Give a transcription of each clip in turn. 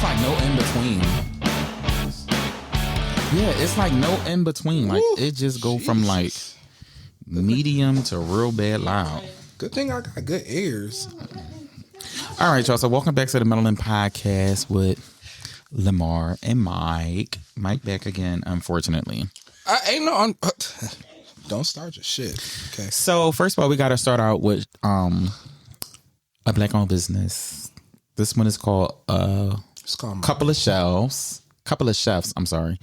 like no in between. Yeah, it's like no in between. Like it just go from like medium to real bad loud. Good thing I got good ears. All right, y'all. So welcome back to the Maleaninpodcast with Lamar and Mike. Mike back again, unfortunately. I ain't no. Don't start your shit. Okay. So first of all, we got to start out with a black-owned business. This one is called It's called Couple of Chefs. I'm sorry.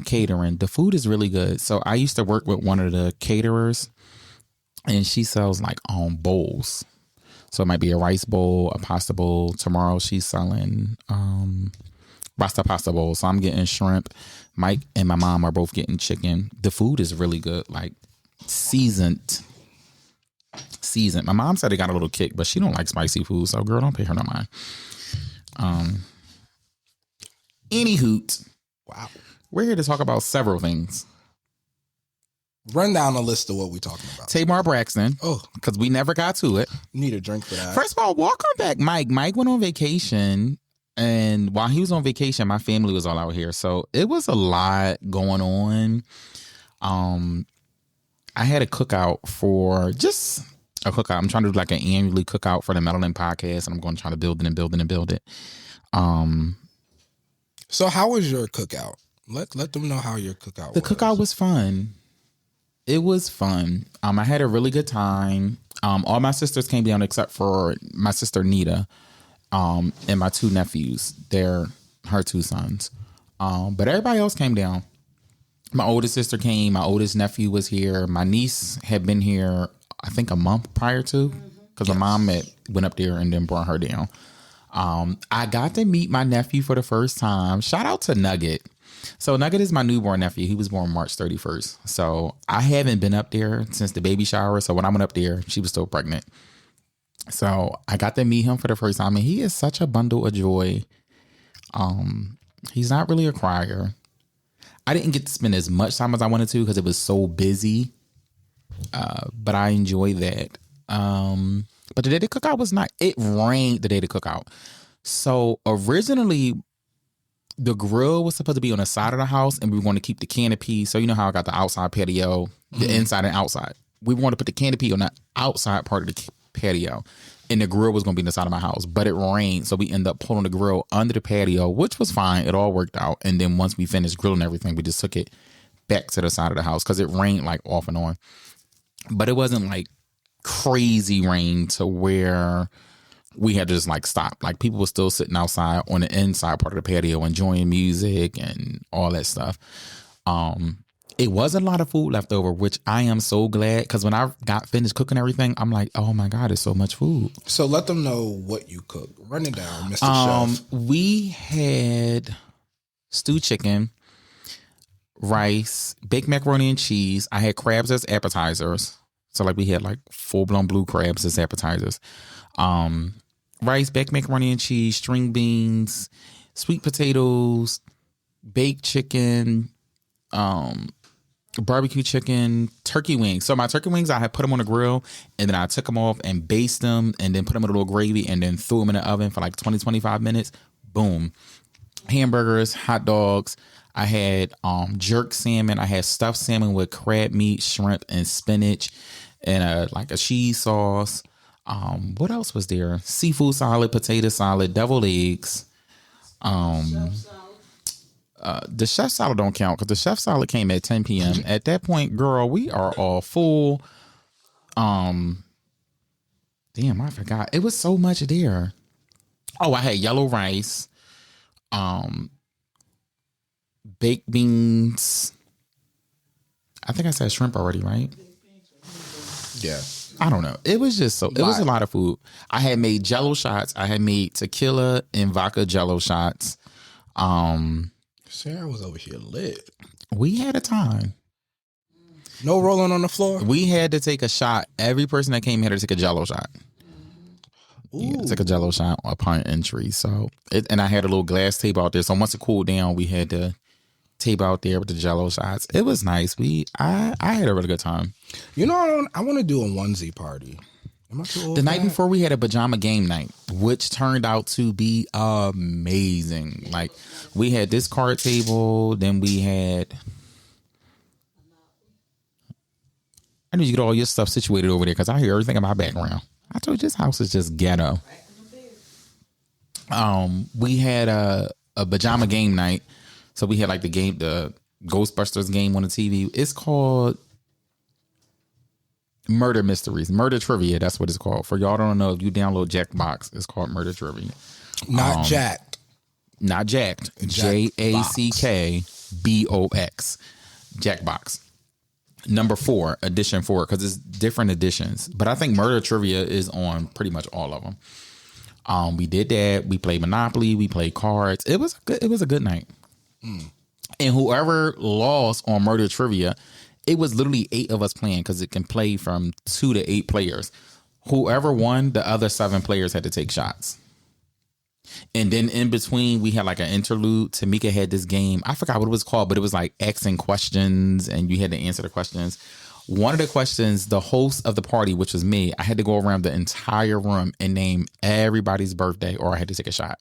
Catering. The food is really good. So I used to work with one of the caterers, and she sells like bowls. So it might be a rice bowl, a pasta bowl. Tomorrow she's selling rasta pasta bowl. So I'm getting shrimp. Mike and my mom are both getting chicken. The food is really good, like seasoned. My mom said it got a little kick, but she don't like spicy food. So girl, don't pay her no mind. Any hoot. Wow. We're here to talk about several things. Run down a list of what we're talking about. Tamar Braxton. Oh. Because we never got to it. Need a drink for that. First of all, welcome back, Mike. Mike went on vacation. And while he was on vacation, my family was all out here. So it was a lot going on. I had a cookout for just a cookout. I'm trying to do like an annually cookout for the Maleaninpodcast. And I'm going to try to build it. So how was your cookout? Let them know how your cookout was. The cookout was fun. It was fun. I had a really good time. All my sisters came down except for my sister Nita, and my two nephews. They're her two sons. But everybody else came down. My oldest sister came. My oldest nephew was here. My niece had been here, I think, a month prior to, because my mom went up there and then brought her down. I got to meet my nephew for the first time. Shout out to Nugget. So Nugget is my newborn nephew. He was born March 31st. So I haven't been up there since the baby shower. So when I went up there, she was still pregnant. So I got to meet him for the first time, and he is such a bundle of joy. He's not really a crier. I didn't get to spend as much time as I wanted to because it was so busy. But I enjoyed that. But the day the cookout was not. It rained the day the cookout. So originally, the grill was supposed to be on the side of the house, and we were going to keep the canopy. So you know how I got the outside patio, the inside and outside. We wanted to put the canopy on the outside part of the patio, and the grill was going to be on the side of my house. But it rained, so we ended up pulling the grill under the patio, which was fine. It all worked out. And then once we finished grilling everything, we just took it back to the side of the house because it rained like off and on. But it wasn't like crazy rain to where we had to just like stop. Like people were still sitting outside on the inside part of the patio enjoying music and all that stuff. It was a lot of food left over, which I am so glad, because when I got finished cooking everything, I'm like, oh my God, there's so much food. So let them know what you cooked. Run it down, Mr. Chef. We had stewed chicken, rice, baked macaroni and cheese. I had crabs as appetizers. So like we had like full-blown blue crabs as appetizers. Rice, baked macaroni and cheese, string beans, sweet potatoes, baked chicken, barbecue chicken, turkey wings. So my turkey wings, I had put them on the grill, and then I took them off and basted them, and then put them in a little gravy, and then threw them in the oven for like 20, 25 minutes. Boom. Hamburgers, hot dogs. I had jerk salmon. I had stuffed salmon with crab meat, shrimp, and spinach, and like a cheese sauce. What else was there? Seafood salad, potato salad, deviled eggs. The chef salad don't count because the chef salad came at 10 p.m. At that point, girl, we are all full. Damn, I forgot. It was so much there. Oh, I had yellow rice, baked beans. I think I said shrimp already, right? Yeah. I don't know. It was just it was a lot of food. I had made Jello shots. I had made tequila and vodka Jello shots. Sarah was over here lit. We had a time. No rolling on the floor? We had to take a shot. Every person that came had to take a Jello shot. Yeah, take a Jello shot upon entry. So, and I had a little glass table out there. So once it cooled down, we had to table out there with the Jello shots. It was nice. I had a really good time. You know, I want to do a onesie party. Am I too old? The night before, we had a pajama game night, which turned out to be amazing. Like, we had this card table, then we had... I need you to get all your stuff situated over there because I hear everything in my background. I told you this house is just ghetto. We had a pajama game night. So we had like the Ghostbusters game on the TV. It's called Murder Mysteries, Murder Trivia. That's what it's called. For y'all don't know, if you download Jackbox, it's called Murder Trivia. Not Jacked. Not Jacked. JACKBOX. Jackbox. Number 4, edition 4, because it's different editions. But I think Murder Trivia is on pretty much all of them. We did that. We played Monopoly. We played cards. It was a good night. And whoever lost on Murder Trivia, it was literally 8 of us playing because it can play from 2 to 8 players. Whoever won, the other 7 players had to take shots. And then in between, we had like an interlude. Tamika had this game. I forgot what it was called, but it was like asking questions and you had to answer the questions. One of the questions, the host of the party, which was me, I had to go around the entire room and name everybody's birthday or I had to take a shot.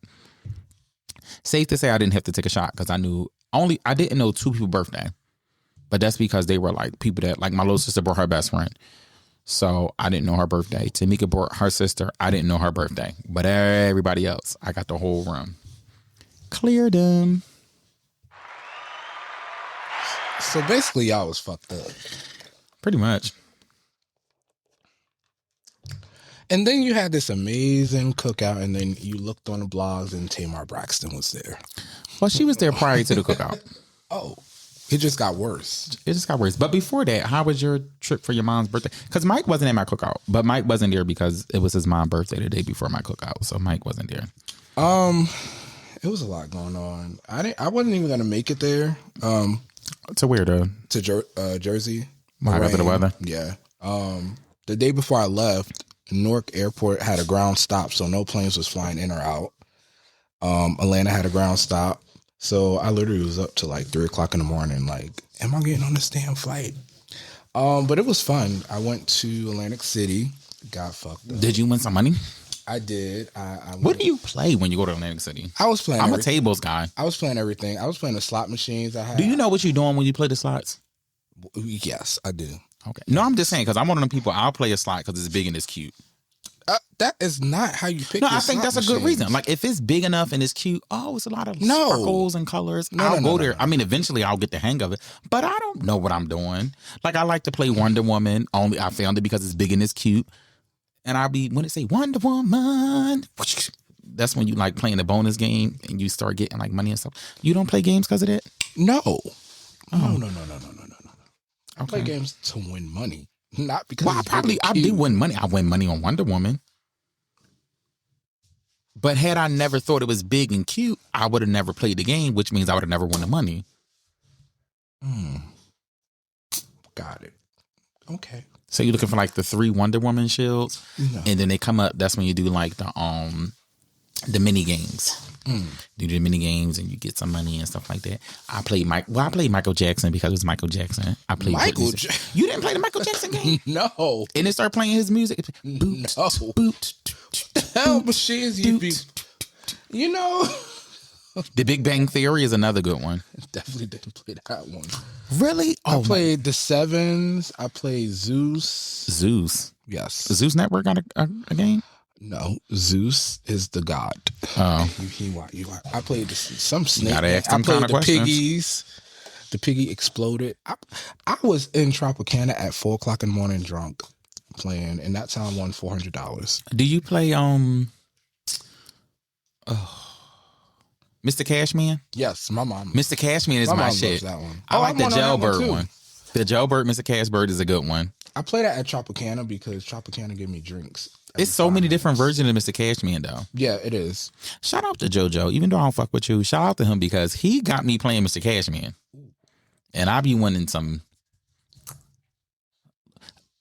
Safe to say I didn't have to take a shot because I didn't know 2 people's birthday. But that's because they were like people that, like my little sister brought her best friend. So I didn't know her birthday. Tamika brought her sister. I didn't know her birthday. But everybody else, I got the whole room. Cleared them. So basically, y'all was fucked up. Pretty much. And then you had this amazing cookout, and then you looked on the blogs, and Tamar Braxton was there. Well, she was there prior to the cookout. Oh, it just got worse. It just got worse. But before that, how was your trip for your mom's birthday? Because Mike wasn't at my cookout, but Mike wasn't there because it was his mom's birthday the day before my cookout, so Mike wasn't there. It was a lot going on. I wasn't even gonna make it there. To where though? To Jersey. Because of the weather. Yeah. The day before I left, Newark Airport had a ground stop, so no planes was flying in or out. Atlanta had a ground stop. So I literally was up to like 3:00 in the morning. Like, am I getting on this damn flight? But it was fun. I went to Atlantic City, got fucked up. Did you win some money? I did. What do you play when you go to Atlantic City? I was playing. I'm a tables guy. I was playing everything. I was playing the slot machines. I had. Do you know what you're doing when you play the slots? Yes, I do. Okay. No, I'm just saying because I'm one of them people. I'll play a slot because it's big and it's cute. That is not how you pick. No, I think that's a good reason. Like if it's big enough and it's cute, it's a lot of sparkles and colors. I'll go there. I mean, eventually I'll get the hang of it, but I don't know what I'm doing. Like I like to play Wonder Woman. Only I found it because it's big and it's cute. And when it say Wonder Woman, that's when you like playing the bonus game and you start getting like money and stuff. You don't play games because of that? No. No. I play games to win money, not because. Well, I do win money. I win money on Wonder Woman. But had I never thought it was big and cute, I would have never played the game, which means I would have never won the money. Got it. Okay. So you're looking for like the 3 Wonder Woman shields, and then they come up. That's when you do like the mini games. You do the mini games and you get some money and stuff like that. I played Michael Jackson because it was Michael Jackson. I played Michael Jackson. You didn't play the Michael Jackson game? No. And it started playing his music. Boot. Hell machines you be. You know. The Big Bang Theory is another good one. Definitely didn't play that one. Really? I played The Sevens. I played Zeus. Zeus? Yes. The Zeus Network got a game? No. Zeus is the god. Oh. I played some snake. I played the piggies. The piggy exploded. I was in Tropicana at 4:00 in the morning drunk playing, and that's how I won $400. Do you play Mr. Cashman? Yes, my mom. Mr. Cashman is my shit. That one. I like the Jailbird one. The Jailbird Mr. Cashbird is a good one. I play that at Tropicana because Tropicana give me drinks. It's so many different versions of Mr. Cashman though. Yeah, it is. Shout out to JoJo. Even though I don't fuck with you, shout out to him because he got me playing Mr. Cashman. And I be winning some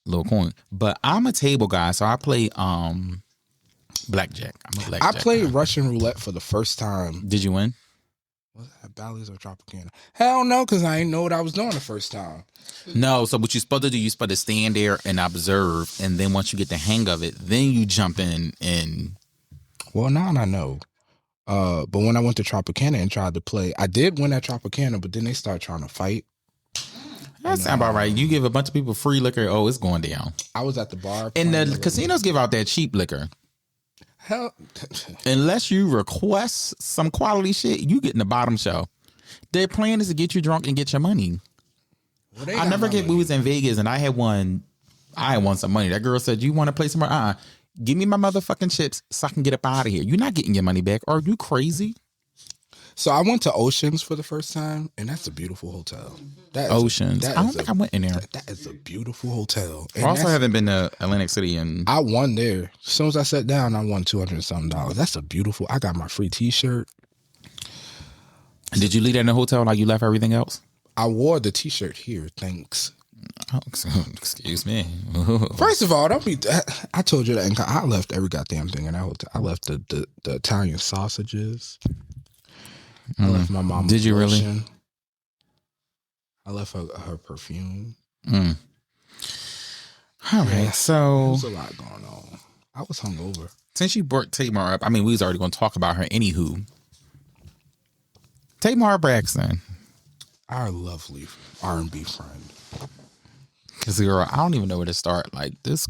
little coin. But I'm a table guy, so I play blackjack. I'm a blackjack I played guy. Russian roulette for the first time. Did you win? Was that Bally's or Tropicana? Hell no, because I didn't know what I was doing the first time. No, so what you're supposed to do, you're supposed to stand there and observe, and then once you get the hang of it, then you jump in and... Well, now I know. But when I went to Tropicana and tried to play, I did win at Tropicana, but then they started trying to fight. That sounds about right. You give a bunch of people free liquor, oh, it's going down. I was at the bar. And the casinos give out that cheap liquor. Hell, unless you request some quality shit, you get in the bottom shelf. Their plan is to get you drunk and get your money. Well, I never get. We was in Vegas and I had won some money. That girl said, "You want to play somewhere? Give me my motherfucking chips so I can get up out of here. You're not getting your money back. Are you crazy?" So I went to Oceans for the first time, and that's a beautiful hotel. Oceans. I don't think I went in there. That is a beautiful hotel. And I also haven't been to Atlantic City, and I won there. As soon as I sat down, I won $200 something. That's a beautiful. I got my free T-shirt. Did you leave that in the hotel like you left everything else? I wore the T-shirt here. Thanks. Oh, excuse me. First of all, don't be. I told you that. I left every goddamn thing in that hotel. I left the Italian sausages. I left my mom. Did you lotion. really? I left her perfume. All right, so there's a lot going on. I was hungover. Since you brought Tamar up, I mean, we was already going to talk about her. Anywho, Tamar Braxton, our lovely R&B friend. Because girl, I don't even know where to start. Like this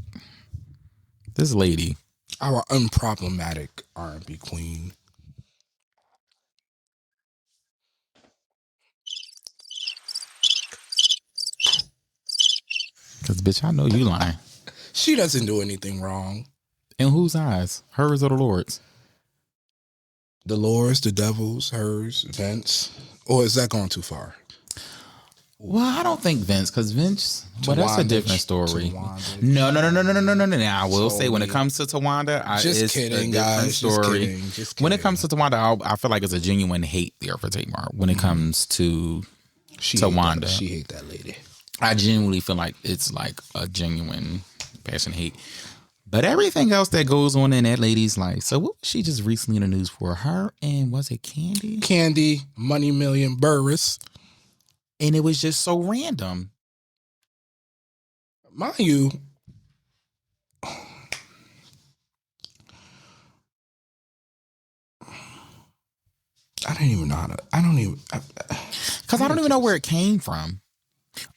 lady, our unproblematic R&B queen. Because bitch, I know you lying. She doesn't do anything wrong. In whose eyes? Hers or the Lord's? The Lord's, the devil's, hers, Vince. Or is that going too far? Well, I don't think Vince, because Vince, well, that's a different story. No. I will say when it comes to Tawanda, it's a different story. Just kidding. When it comes to Tawanda, I feel like it's a genuine hate there for Tamar. When it comes to Tawanda, she hate that lady. I genuinely feel like it's like a genuine passion hate. But everything else that goes on in that lady's life. So what was she just recently in the news for? Her and was it Candy? Candy, Money Million Burris. And it was just so random. Mind you, I don't even know where it came from.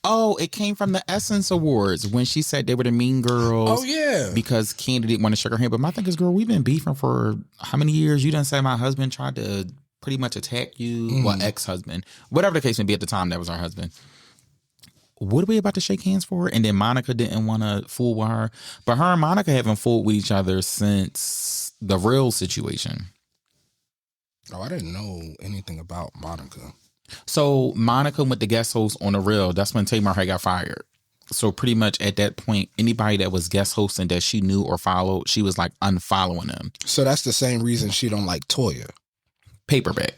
Oh, it came from the Essence Awards when she said they were the mean girls. Oh, yeah. Because Candy didn't want to shake her hand. But my thing is, girl, we've been beefing for how many years? You done said my husband tried to pretty much attack you. Well, ex-husband. Whatever the case may be at the time, that was our husband. What are we about to shake hands for? And then Monica didn't want to fool with her. But her and Monica haven't fooled with each other since the real situation. Oh, I didn't know anything about Monica. So Monica went to guest host on The Real. That's when Tamar had got fired. So pretty much at that point, anybody that was guest hosting that she knew or followed, she was like unfollowing them. So that's the same reason she don't like Toya. Paperback.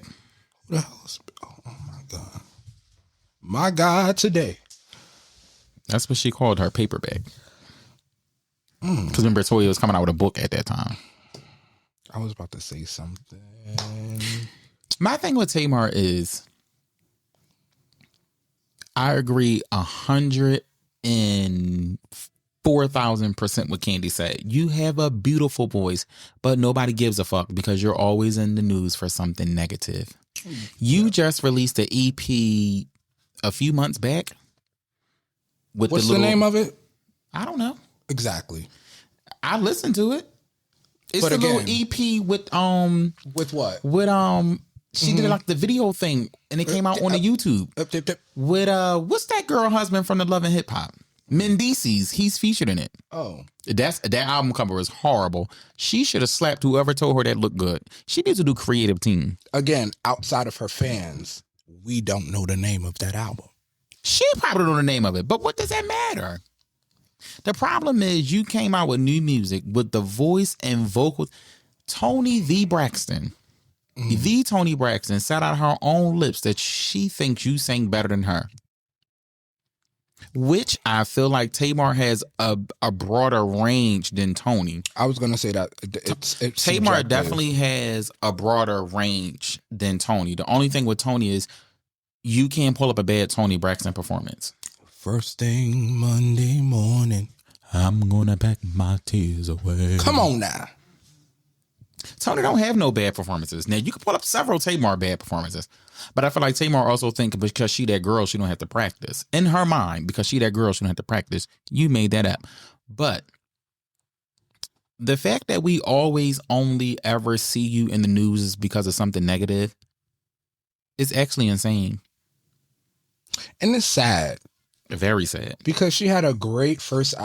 What the hell is, oh my God. My God, today. That's what she called her, Paperback. Because remember, Toya was coming out with a book at that time. I was about to say something. My thing with Tamar is, I agree 104,000% what Candy said. You have a beautiful voice, but nobody gives a fuck because you're always in the news for something negative. You just released an EP a few months back. What's the name of it? I don't know. Exactly. I listened to it. It's but the again, little EP with what? With she did like the video thing and it came out on the YouTube. With what's that girl husband from the Love and Hip Hop? Mendices. He's featured in it. Oh. That album cover was horrible. She should have slapped whoever told her that looked good. She needs to do creative team. Again, outside of her fans, we don't know the name of that album. She probably don't know the name of it, but what does that matter? The problem is you came out with new music with the voice and vocals. Toni the Braxton. The Toni Braxton said out her own lips that she thinks you sang better than her. which I feel like Tamar has a broader range than Tony. I was gonna say that it's Tamar subjective. definitely has a broader range than Tony. The only thing with Tony is you can't pull up a bad Tony Braxton performance. First thing Monday morning, I'm gonna pack my tears away. Come on now. Tony don't have no bad performances. Now, you can pull up several Tamar bad performances, but I feel like Tamar also think because she that girl, she don't have to practice. In her mind, because she that girl, she don't have to practice. You made that up. But the fact that we always only ever see you in the news is because of something negative is actually insane. And it's sad. Very sad. Because she had a great first...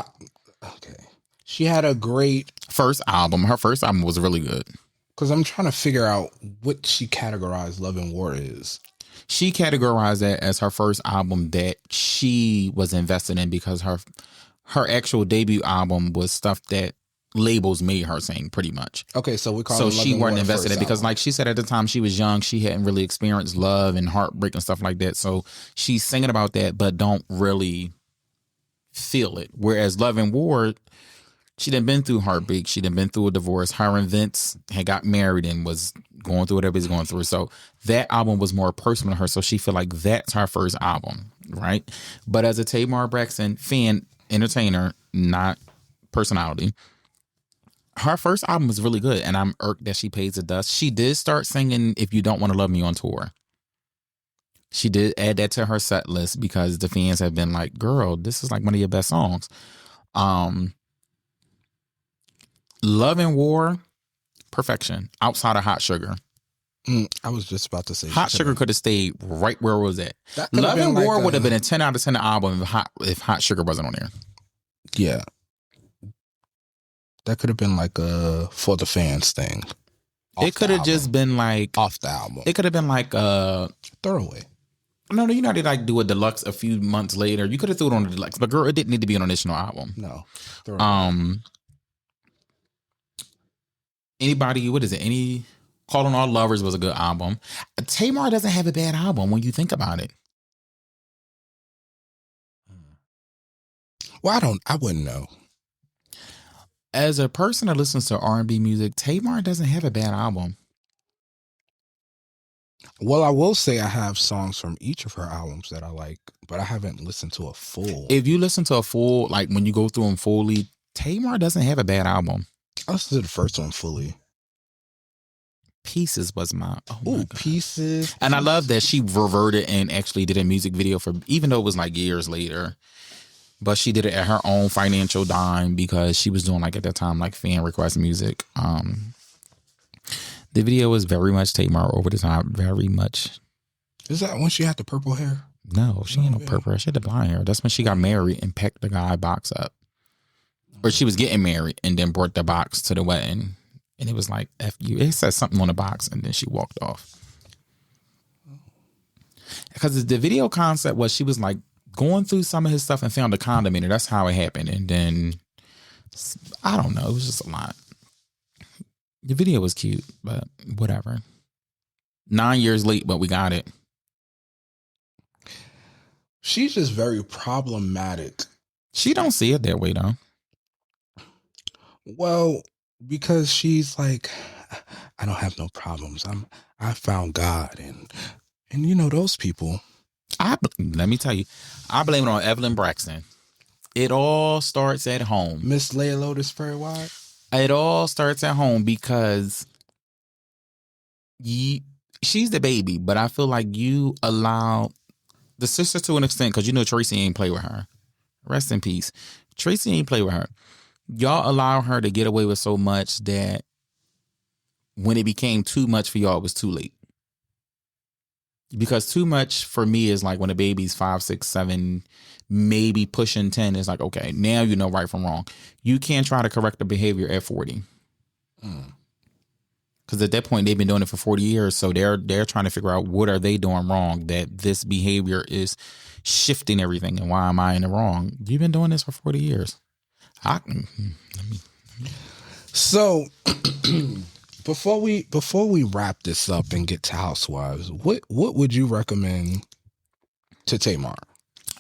Okay. She had a great... First album. Her first album was really good. Because I'm trying to figure out what she categorized Love and War is. She categorized that as her first album that she was invested in because her actual debut album was stuff that labels made her sing pretty much. Okay, so we call so it Love she and weren't War invested in it because album. like she said at the time she was young, she hadn't really experienced love and heartbreak and stuff like that. So she's singing about that but don't really feel it. Whereas Love and War, she done been through heartbreak. She done been through a divorce. Her and Vince had got married and was going through whatever he's going through. So that album was more personal to her. So she feel like that's her first album, right? But as a Tamar Braxton fan, entertainer, not personality, her first album was really good. And I'm irked that she pays the dust. She did start singing If You Don't Want to Love Me on tour. She did add that to her set list because the fans have been like, girl, this is like one of your best songs. Love and War, perfection. Outside of Hot Sugar. I was just about to say Hot Sugar could have stayed right where it was at. Love and War would have been a 10 out of 10 album if Hot Sugar wasn't on there. Yeah. That could have been like a for the fans thing. It could have just been like off the album. It could have been like a throwaway. No, you know how they like do a deluxe a few months later. You could have threw it on the deluxe, but girl, it didn't need to be an additional album. No. Anybody, what is it? Any Calling All Lovers was a good album. Tamar doesn't have a bad album when you think about it. Well, I wouldn't know. As a person that listens to R&B music, Tamar doesn't have a bad album. Well, I will say I have songs from each of her albums that I like, but I haven't listened to a full. If you listen to a full, like when you go through them fully, Tamar doesn't have a bad album. I listened to the first one fully. Pieces was my Pieces. And I love that she reverted and actually did a music video for, even though it was like years later, but she did it at her own financial dime because she was doing like at that time like fan request music. The video was very much Tamar over the top, very much. Is that when she had the purple hair? No, she ain't no purple hair. She had the blonde hair. That's when she got married and packed the guy box up. Or she was getting married and then brought the box to the wedding. And it was like, F you. It said something on the box and then she walked off. Because the video concept was she was like going through some of his stuff and found a condom in it. That's how it happened. And then, I don't know. It was just a lot. The video was cute, but whatever. 9 years late, but we got it. She's just very problematic. She don't see it that way, though. Well, because she's like, I don't have no problems. I found God and you know those people. Let me tell you, I blame it on Evelyn Braxton. It all starts at home. Miss Leia Lotus Fairy Wide. It all starts at home because she's the baby, but I feel like you allow the sister to an extent because you know Tracy ain't play with her. Rest in peace. Tracy ain't play with her. Y'all allow her to get away with so much that when it became too much for y'all, it was too late. Because too much for me is like when a baby's 5, 6, 7, maybe pushing 10. It's like, okay, now you know right from wrong. You can't try to correct the behavior at 40. Because at that point, they've been doing it for 40 years. So they're trying to figure out what are they doing wrong that this behavior is shifting everything. And why am I in the wrong? You've been doing this for 40 years. So before we wrap this up and get to Housewives, what would you recommend to Tamar?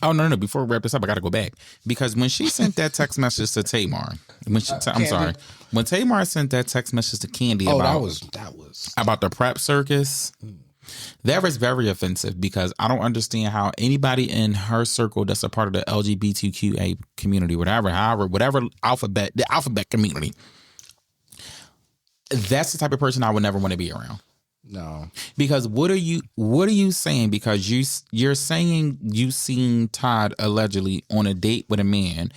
Oh, no. Before we wrap this up, I got to go back. Because when she sent that text message to Tamar, when Tamar sent that text message to Candy about the prep circus, that was very offensive because I don't understand how anybody in her circle that's a part of the LGBTQA community, whatever the alphabet community, that's the type of person I would never want to be around. No, because what are you saying? Because you're saying you seen Todd allegedly on a date with a man,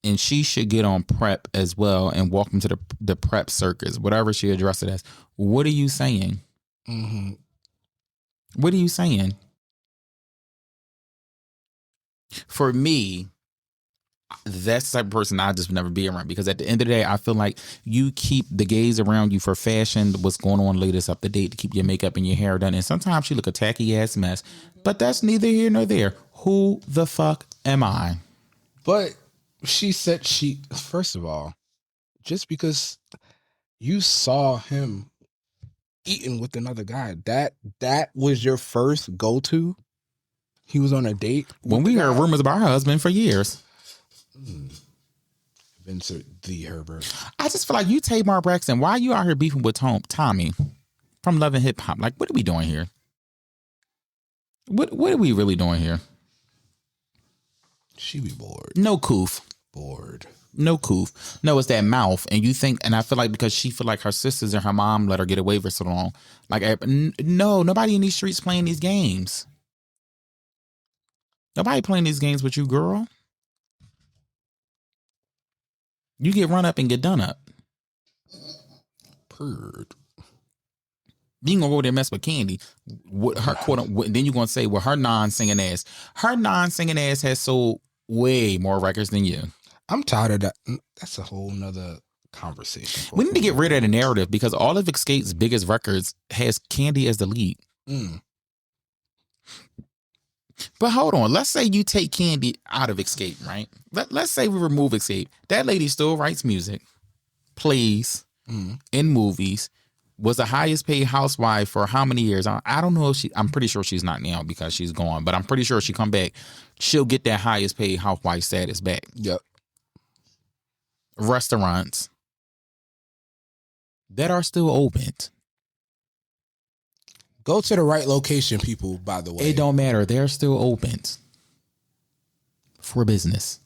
and she should get on prep as well and walk him to the prep circus, whatever she addressed it as. What are you saying? Mm-hmm. What are you saying? For me, that's the type of person I just would never be around, because at the end of the day, I feel like you keep the gays around you for fashion, what's going on latest up to date, to keep your makeup and your hair done. And sometimes you look a tacky ass mess, but that's neither here nor there. Who the fuck am I? But she said first of all, just because you saw him eating with another guy, that was your first go-to? He was on a date? When we heard rumors about her husband for years. Vincent the Herbert. I just feel like you, Tamar Braxton, why are you out here beefing with Tommy from Love and Hip Hop? Like, what are we doing here? What are we really doing here? She be bored. No coof. Bored. No coof. No, it's that mouth. And you think, and I feel like because she feel like her sisters and her mom let her get away for so long. Like, no, nobody in these streets playing these games. Nobody playing these games with you, girl. You get run up and get done up. Purred. You gonna go over there and mess with Candy. What her then you gonna say, well, her non-singing ass has sold way more records than you. I'm tired of that. That's a whole nother conversation. We need to get rid of the narrative, because all of Escape's biggest records has Candy as the lead. But hold on, let's say you take Candy out of Escape, right? Let's say we remove Escape. That lady still writes music, plays in movies, was the highest paid housewife for how many years? I don't know if I'm pretty sure she's not now because she's gone, but I'm pretty sure if she come back, she'll get that highest paid housewife status back. Yep. Restaurants that are still open. Go to the right location, people, by the way. It don't matter. They're still open for business.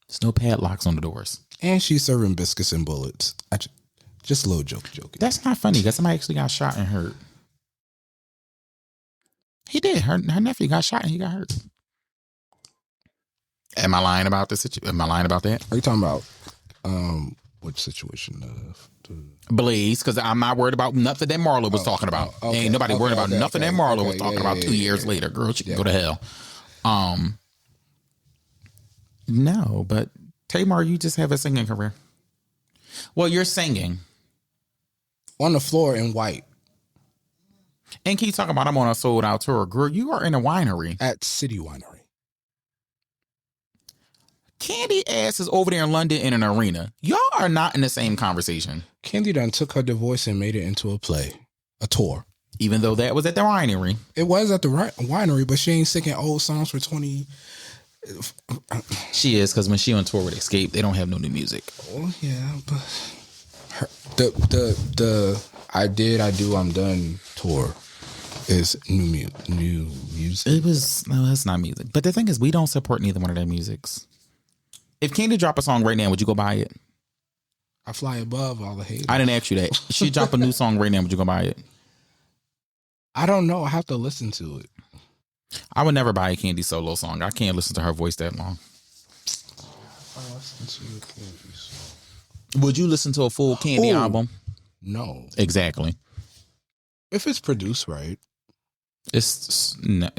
There's no padlocks on the doors. And she's serving biscuits and bullets. Just a little joking. That's not funny, because somebody actually got shot and hurt. He did. Her nephew got shot and he got hurt. Am I lying about this? Am I lying about that? Are you talking about which situation? Blaze, because I'm not worried about nothing that Marlo was talking about. Okay, Ain't nobody worried about nothing that Marlo was talking about 2 years yeah. later. Girl, she can go to hell. No, but Tamar, you just have a singing career. Well, you're singing. On the floor in white. And keep talking about I'm on a sold out tour. Girl, you are in a winery. At City Winery. Candy ass is over there in London in an arena. Y'all are not in the same conversation. Candy done took her divorce and made it into a play. A tour. Even though that was at the winery. It was at the winery, but she ain't singing old songs for 20... She is, because when she on tour with Escape, they don't have no new music. Oh, yeah, but... The I Do, I'm Done tour is new music. No, that's not music. But the thing is, we don't support neither one of their musics. If Candy drop a song right now, would you go buy it? I fly above all the hate. I didn't ask you that. She drop a new song right now, would you go buy it? I don't know. I have to listen to it. I would never buy a Candy solo song. I can't listen to her voice that long. Would you listen to a full Candy album? No. Exactly. If it's produced right. It's no.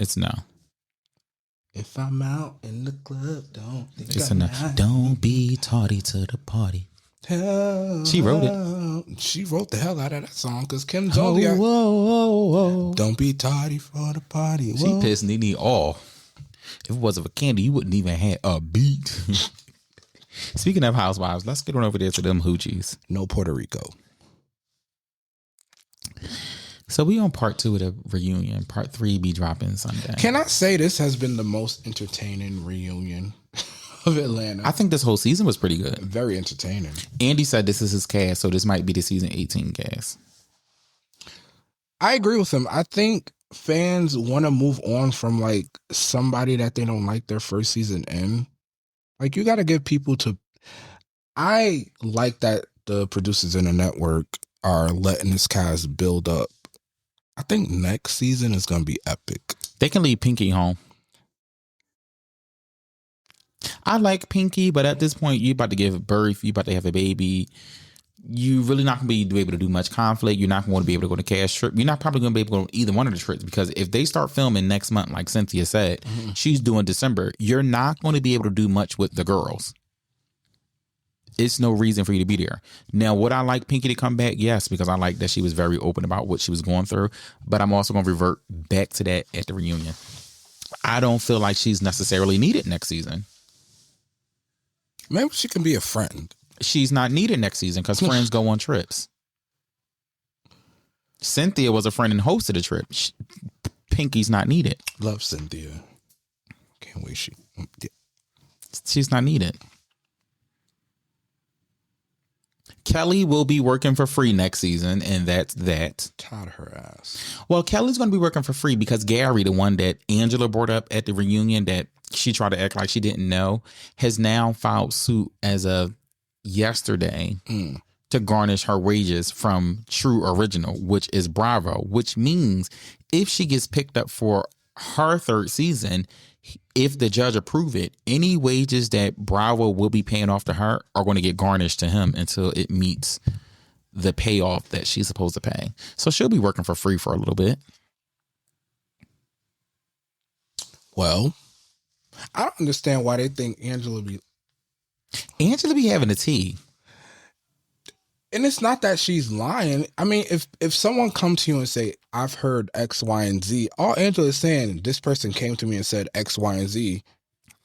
If I'm out in the club, don't be tardy to the party. She wrote it. She wrote the hell out of that song because Kim Zolciak. Don't be tardy for the party. She pissed Nene off. If it wasn't for Candy, you wouldn't even have a beat. Speaking of housewives, let's get on over there to them hoochies. No Puerto Rico. So we on part 2 of the reunion. Part 3 be dropping Sunday. Can I say this has been the most entertaining reunion of Atlanta? I think this whole season was pretty good. Very entertaining. Andy said this is his cast, so this might be the season 18 cast. I agree with him. I think fans want to move on from like somebody that they don't like their first season in. Like you got to give people to. I like that the producers in the network are letting this cast build up. I think next season is going to be epic. They can leave Pinky home. I like Pinky, but at this point, you about to give birth. You about to have a baby. You really not going to be able to do much conflict. You're not going to be able to go to cast trip. You're not probably going to be able to go to either one of the trips because if they start filming next month, like Cynthia said, she's doing December, you're not going to be able to do much with the girls. It's no reason for you to be there. Now, would I like Pinky to come back? Yes, because I like that she was very open about what she was going through. But I'm also going to revert back to that at the reunion. I don't feel like she's necessarily needed next season. Maybe she can be a friend. She's not needed next season because friends go on trips. Cynthia was a friend and hosted a trip. Pinky's not needed. Love Cynthia. Can't wait. She's not needed. Kelly will be working for free next season, and that's that. Tied her ass. Well, Kelly's going to be working for free because Gary, the one that Angela brought up at the reunion that she tried to act like she didn't know, has now filed suit as of yesterday to garnish her wages from True Original, which is Bravo, which means if she gets picked up for her third season, if the judge approve it, any wages that Bravo will be paying off to her are going to get garnished to him until it meets the payoff that she's supposed to pay. So she'll be working for free for a little bit. Well, I don't understand why they think Angela be having a tea. And it's not that she's lying. I mean, if someone comes to you and say, I've heard X, Y, and Z, all Angela is saying, this person came to me and said X, Y, and Z,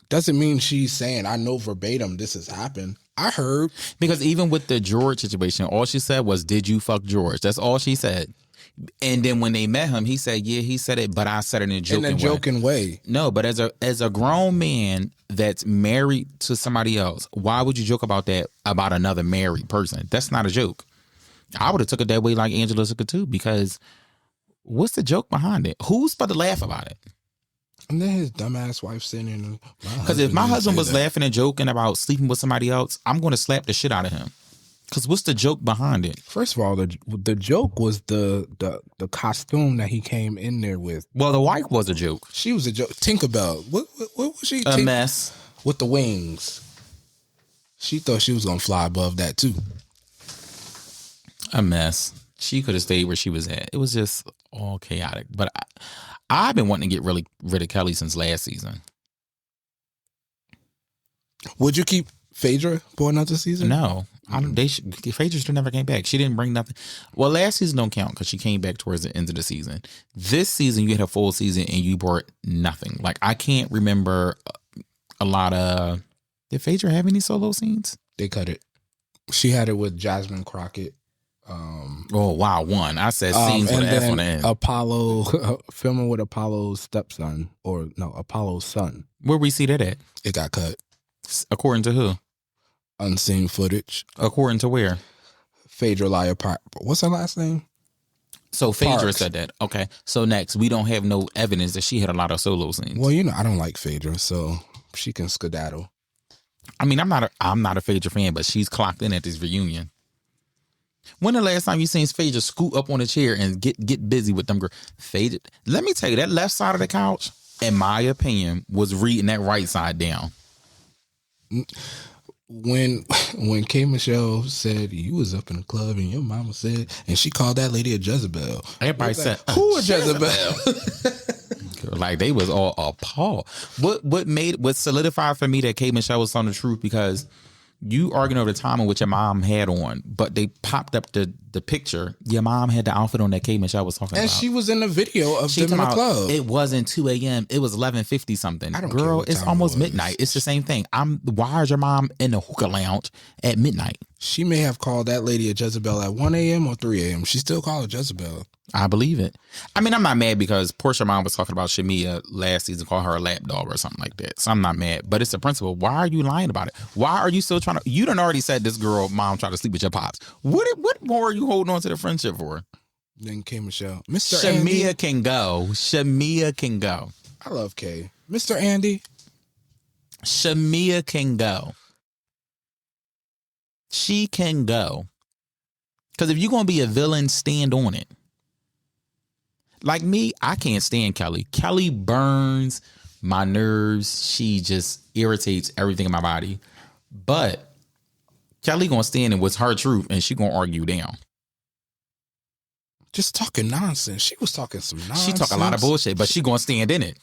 doesn't mean she's saying, I know verbatim this has happened. I heard. Because even with the George situation, all she said was, did you fuck George? That's all she said. And then when they met him, he said, yeah, he said it, but I said it in a joking way. No, but as a grown man that's married to somebody else, why would you joke about that about another married person? That's not a joke. I would have took it that way like Angela took it too, because what's the joke behind it? Who's supposed to laugh about it? And then his dumbass wife sitting in. Because if my husband was laughing and joking about sleeping with somebody else, I'm going to slap the shit out of him. Because what's the joke behind it? First of all, the joke was the costume that he came in there with. Well, the wife was a joke. She was a joke. Tinkerbell. What was she? A mess. With the wings. She thought she was going to fly above that too. A mess. She could have stayed where she was at. It was just all chaotic. But I've been wanting to get really rid of Kelly since last season. Would you keep Phaedra for another season? No. Phaedra still never came back. She didn't bring nothing. Well, last season don't count because she came back towards the end of the season. This season, you had a full season and you brought nothing. Like, I can't remember a lot of... Did Phaedra have any solo scenes? They cut it. She had it with Jasmine Crockett. Oh, wow, one. I said scenes with an F on the end. Apollo, filming with Apollo's stepson, or no, Apollo's son. Where we see that at? It got cut. According to who? Unseen footage. According to where? Phaedra Laya Park. What's her last name? So Phaedra said that. Okay. So next, we don't have no evidence that she had a lot of solo scenes. Well, I don't like Phaedra, so she can skedaddle. I mean, I'm not a Phaedra fan, but she's clocked in at this reunion. When the last time you seen Phaedra scoot up on a chair and get busy with them girls? Phaedra, let me tell you, that left side of the couch, in my opinion, was reading that right side down. When K. Michelle said you was up in the club and your mama said, and she called that lady a Jezebel. Everybody said, who a Jezebel? Like, they was all appalled. What solidified for me that K. Michelle was telling the truth, because you arguing over the time in which your mom had on, but they popped up the picture. Your mom had the outfit on that K. Michelle was talking about. And she was in the video of them in the club. It wasn't 2 a.m. It was 11:50 something. Girl, it's almost midnight. It's the same thing. Why is your mom in the hookah lounge at midnight? She may have called that lady a Jezebel at 1 a.m. or 3 a.m. She still called her Jezebel. I believe it. I mean, I'm not mad because Portia mom was talking about Shamia last season, called her a lap dog or something like that. So I'm not mad. But it's the principle. Why are you lying about it? Why are you still trying to? You done already said this girl mom tried to sleep with your pops. What more are you holding on to the friendship for? Then K Michelle. Mr. Shamia Andy. can go. Shamia can go. I love K. Mr. Andy. Shamia can go. She can go. Because if you're going to be a villain, stand on it. Like me, I can't stand Kelly. Kelly burns my nerves. She just irritates everything in my body. But Kelly gonna stand in what's her truth, and she gonna argue down. Just talking nonsense. She was talking some nonsense. She talk a lot of bullshit, but she gonna stand in it.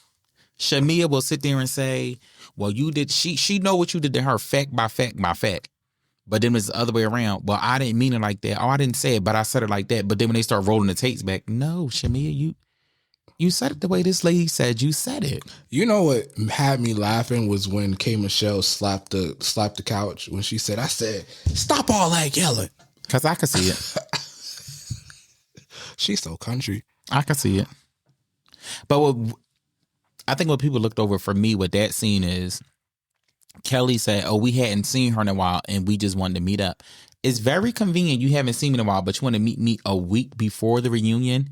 Shamia will sit there and say, "Well, you did." She know what you did to her, fact by fact by fact. But then it's the other way around. Well, I didn't mean it like that. Oh, I didn't say it, but I said it like that. But then when they start rolling the tapes back, no, Shamia, you said it the way this lady said you said it. You know what had me laughing was when K Michelle slapped the couch when she said, "I said, stop all that yelling." Because I could see it. She's so country. I could see it. But I think what people looked over for me with that scene is Kelly said, "Oh, we hadn't seen her in a while and we just wanted to meet up." It's very convenient you haven't seen me in a while, but you want to meet me a week before the reunion.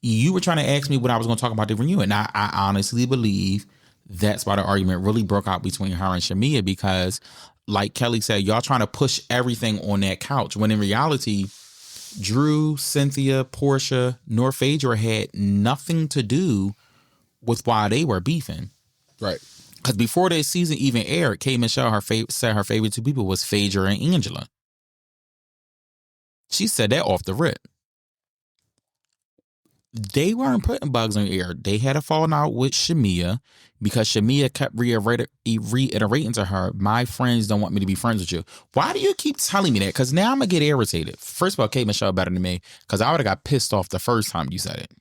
You were trying to ask me what I was going to talk about the reunion. I honestly believe that's why the argument really broke out between her and Shamia, because like Kelly said, y'all trying to push everything on that couch when in reality, Drew, Cynthia, Portia, nor Phaedra had nothing to do with why they were beefing. Right. Because before this season even aired, K. Michelle said her favorite two people was Phaedra and Angela. She said that off the rip. They weren't putting bugs on the air. They had a falling out with Shamia because Shamia kept reiterating to her, "My friends don't want me to be friends with you." Why do you keep telling me that? Because now I'm going to get irritated. First of all, K. Michelle better than me because I would have got pissed off the first time you said it.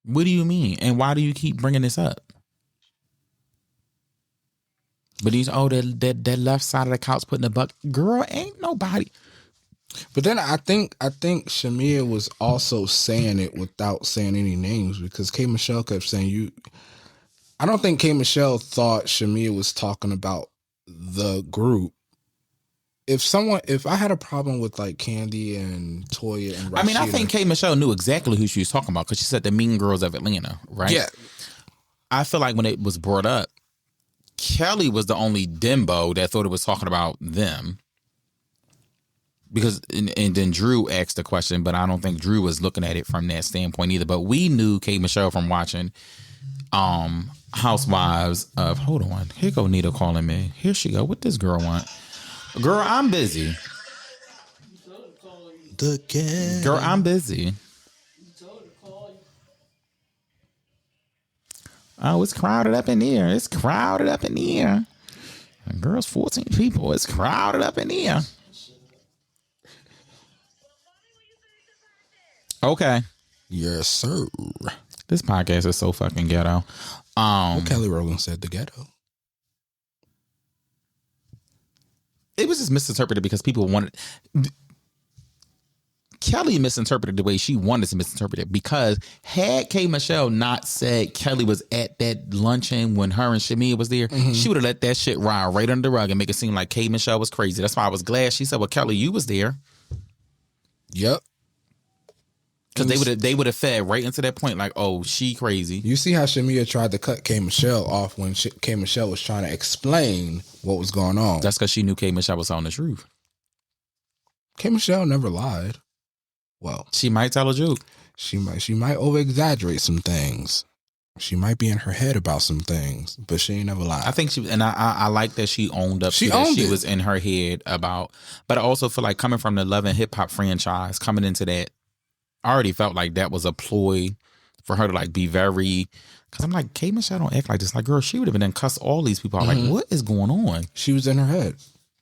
What do you mean? And why do you keep bringing this up? But that left side of the couch putting the buck. Girl, ain't nobody. But then I think Shamia was also saying it without saying any names because K. Michelle kept saying you. I don't think K. Michelle thought Shamia was talking about the group. If I had a problem with like Candy and Toya and Rashida, I mean, I think K. Michelle knew exactly who she was talking about because she said the Mean Girls of Atlanta, right? Yeah. I feel like when it was brought up, Kelly was the only dimbo that thought it was talking about them. Because and then Drew asked the question, but I don't think Drew was looking at it from that standpoint either. But we knew K. Michelle from watching Housewives of. Hold on, here go Nita calling me. Here she go. What this girl want? Girl, I'm busy. Girl, I'm busy. Oh, it's crowded up in here. It's crowded up in here. Girls, 14 people. It's crowded up in here. Okay. Yes, sir. This podcast is so fucking ghetto. Well, Kelly Rowland said the ghetto. It was just misinterpreted because people wanted. Kelly misinterpreted the way she wanted to misinterpret it because had K. Michelle not said Kelly was at that luncheon when her and Shamia was there, she would have let that shit ride right under the rug and make it seem like K. Michelle was crazy. That's why I was glad she said, "Well, Kelly, you was there." Yep. Because they would have fed right into that point, like, "Oh, she crazy." You see how Shamia tried to cut K. Michelle off when K. Michelle was trying to explain what was going on. That's because she knew K. Michelle was telling the truth. K. Michelle never lied. Well, she might tell a joke. She might over exaggerate some things. She might be in her head about some things, but she ain't never lied. I think I like that she owned up. She was in her head about. But I also feel like coming from the Love and Hip Hop franchise, coming into that. I already felt like that was a ploy for her to like be very, because I'm like, K. Michelle don't act like this. Like, girl, she would have been then cuss all these people out. Like, what is going on? She was in her head.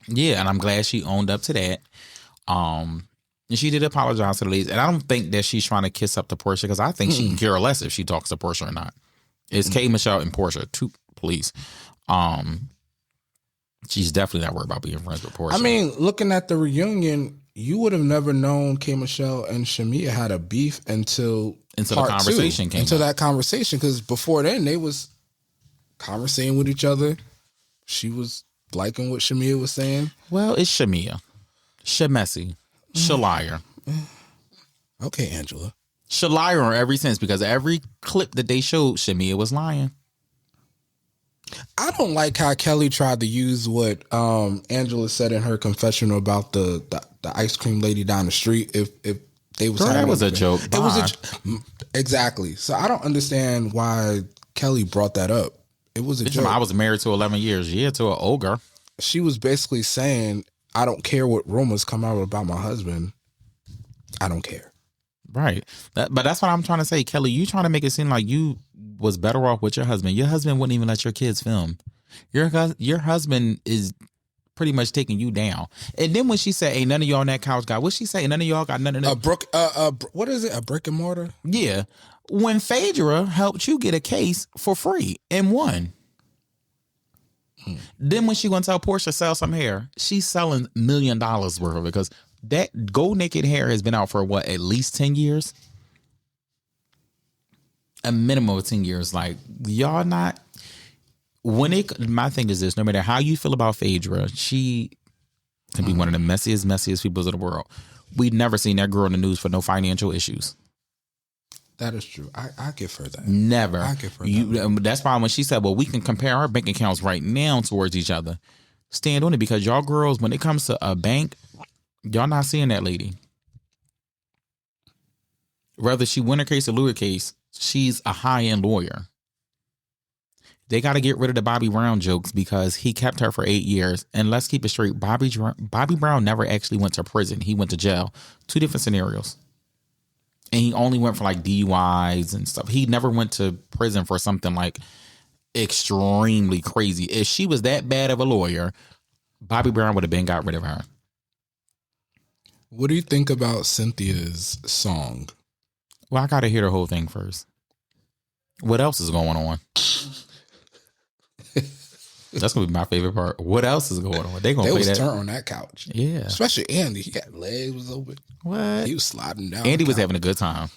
Yeah, and I'm glad she owned up to that. And she did apologize to the ladies. And I don't think that she's trying to kiss up to Portia because I think she can care less if she talks to Portia or not. It's K. Michelle and Portia, two police. She's definitely not worried about being friends with Portia. I mean, looking at the reunion, you would have never known K. Michelle and Shamia had a beef until the part conversation came until up. that conversation, because before then they was conversating with each other. She was liking what Shamia was saying. Well, it's Shamia. Shamessi. Shaliar. Okay, Angela. Shaliar in every sense, because every clip that they showed, Shamia was lying. I don't like how Kelly tried to use what Angela said in her confessional about the ice cream lady down the street. If they was Girl, having that was a joke. It was exactly. So I don't understand why Kelly brought that up. It was a joke. I was married to 11 years. Yeah, to an ogre. She was basically saying, I don't care what rumors come out about my husband. I don't care. Right. But that's what I'm trying to say. Kelly, you trying to make it seem like you was better off with your husband. Your husband wouldn't even let your kids film. Your husband is pretty much taking you down. And then when she said, ain't none of y'all on that couch got, what she say? None of y'all got none of that. What is it? A brick and mortar? Yeah. When Phaedra helped you get a case for free and won. Then when she gonna tell Portia sell some hair, she's selling $1 million worth of it, because that Go Naked hair has been out for what, at least 10 years? A minimum of 10 years. Like, y'all not, my thing is this, no matter how you feel about Phaedra, she can be one of the messiest people in the world. We've never seen that girl in the news for no financial issues. That is true. I give her that. Never. I give her that. That's why when she said, well, we can compare our bank accounts right now towards each other, stand on it, because y'all girls, when it comes to a bank, y'all not seeing that lady. Whether she win her case or lose her case, she's a high-end lawyer. They got to get rid of the Bobby Brown jokes, because he kept her for 8 years. And let's keep it straight. Bobby Brown never actually went to prison. He went to jail. 2 different scenarios. And he only went for like DUIs and stuff. He never went to prison for something like extremely crazy. If she was that bad of a lawyer, Bobby Brown would have been got rid of her. What do you think about Cynthia's song? Well, I got to hear the whole thing first. What else is going on? That's going to be my favorite part. What else is going on? They going to play that. They was turned on that couch. Yeah. Especially Andy. He got legs was open. What? He was sliding down. Andy was having a good time.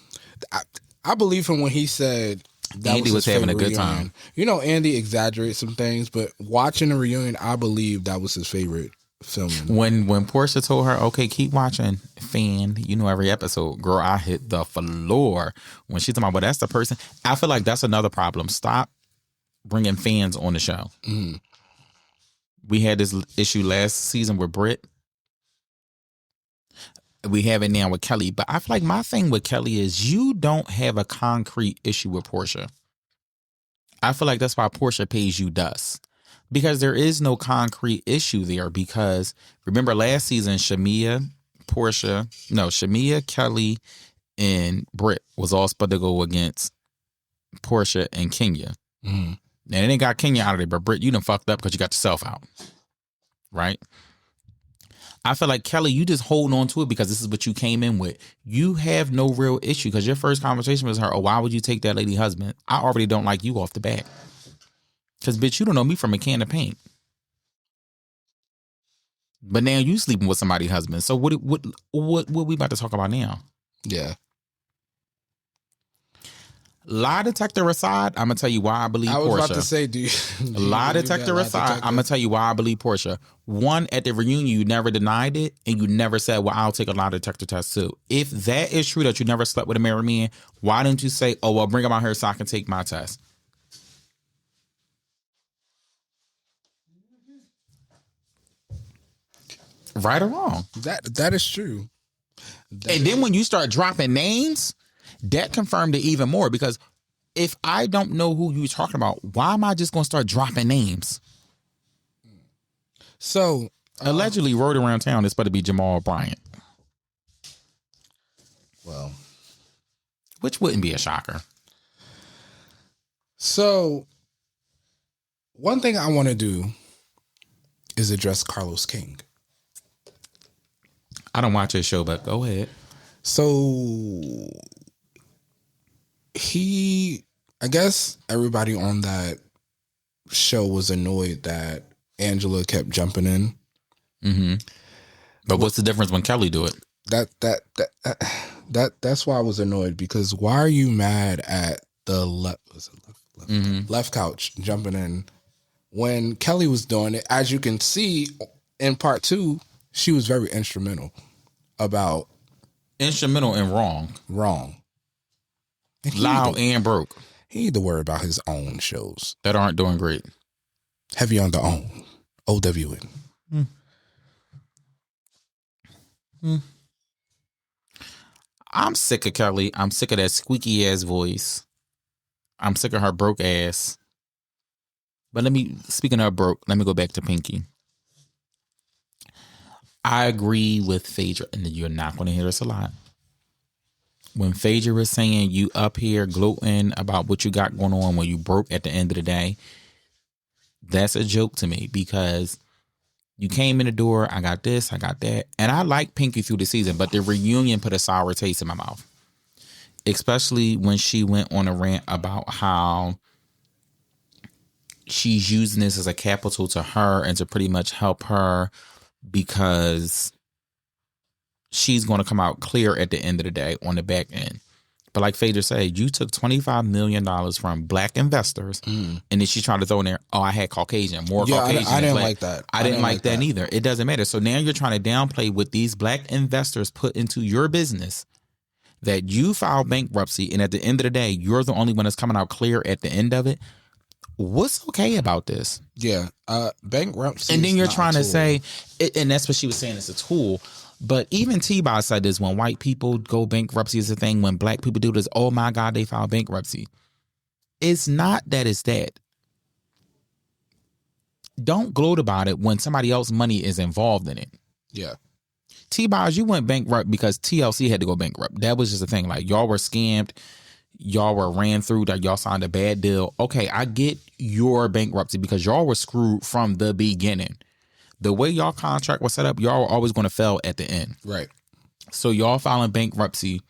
I believe him when he said that Andy was having a good time. You know, Andy exaggerates some things, but watching the reunion, I believe that was his favorite filming. When Portia told her, okay, keep watching, fan, you know, every episode, girl, I hit the floor. When she's talking about, but that's the person. I feel like that's another problem. Stop bringing fans on the show. Mm-hmm. We had this issue last season with Britt. We have it now with Kelly. But I feel like my thing with Kelly is you don't have a concrete issue with Portia. I feel like that's why Portia pays you dust. Because there is no concrete issue there. Because remember last season, Shamia, Kelly, and Britt was all supposed to go against Portia and Kenya. Mm-hmm. And they got Kenya out of there, but Britt, you done fucked up because you got yourself out. Right? I feel like, Kelly, you just hold on to it because this is what you came in with. You have no real issue because your first conversation was her, oh, why would you take that lady husband? I already don't like you off the bat. Because, bitch, you don't know me from a can of paint. But now you sleeping with somebody's husband. So what we about to talk about now? Yeah. Lie detector aside, I'm going to tell you why I believe Portia. I was about to say, lie detector aside, I'm going to tell you why I believe Portia. One, at the reunion, you never denied it, and you never said, well, I'll take a lie detector test too. If that is true, that you never slept with a married man, why didn't you say, oh, well, bring him out here so I can take my test? Right or wrong? That is true. And then when you start dropping names, that confirmed it even more, because if I don't know who you're talking about, why am I just going to start dropping names? So, allegedly, word around town is supposed to be Jamal Bryant. Well, which wouldn't be a shocker. So, one thing I want to do is address Carlos King. I don't watch his show, but go ahead. So, I guess everybody on that show was annoyed that Angela kept jumping in. Mm-hmm. But what's the difference when Kelly do it? That's why I was annoyed, because why are you mad at the left couch jumping in when Kelly was doing it? As you can see in part 2, she was very instrumental about and wrong. Loud and broke. He need to worry about his own shows that aren't doing great. Heavy on the own. OWN. I'm sick of Kelly. I'm sick of that squeaky ass voice. I'm sick of her broke ass. But speaking of broke, let me go back to Pinky. I agree with Phaedra, and you're not going to hear this a lot. When Phaedra was saying you up here gloating about what you got going on when you broke at the end of the day, that's a joke to me, because you came in the door, I got this, I got that. And I like Pinky through the season, but the reunion put a sour taste in my mouth. Especially when she went on a rant about how she's using this as a capital to her and to pretty much help her, because she's going to come out clear at the end of the day on the back end. But like Phaedra said, you took $25 million from black investors, and then she tried to throw in there, oh, I had Caucasian, Caucasian. I didn't like that. I didn't like that either. It doesn't matter. So now you're trying to downplay what these black investors put into your business, that you filed bankruptcy, and at the end of the day, you're the only one that's coming out clear at the end of it. What's okay about this? Yeah, bankruptcy. And then you're trying to say, and that's what she was saying, it's a tool. But even T-Boz said this, when white people go bankruptcy is a thing, when black people do this, oh my God, they filed bankruptcy. It's not that, it's that. Don't gloat about it when somebody else's money is involved in it. Yeah. T-Boz, you went bankrupt because TLC had to go bankrupt. That was just a thing. Like, y'all were scammed. Y'all were ran through, that y'all signed a bad deal. Okay, I get your bankruptcy because y'all were screwed from the beginning. The way y'all contract was set up, y'all were always going to fail at the end. Right. So y'all filing bankruptcy.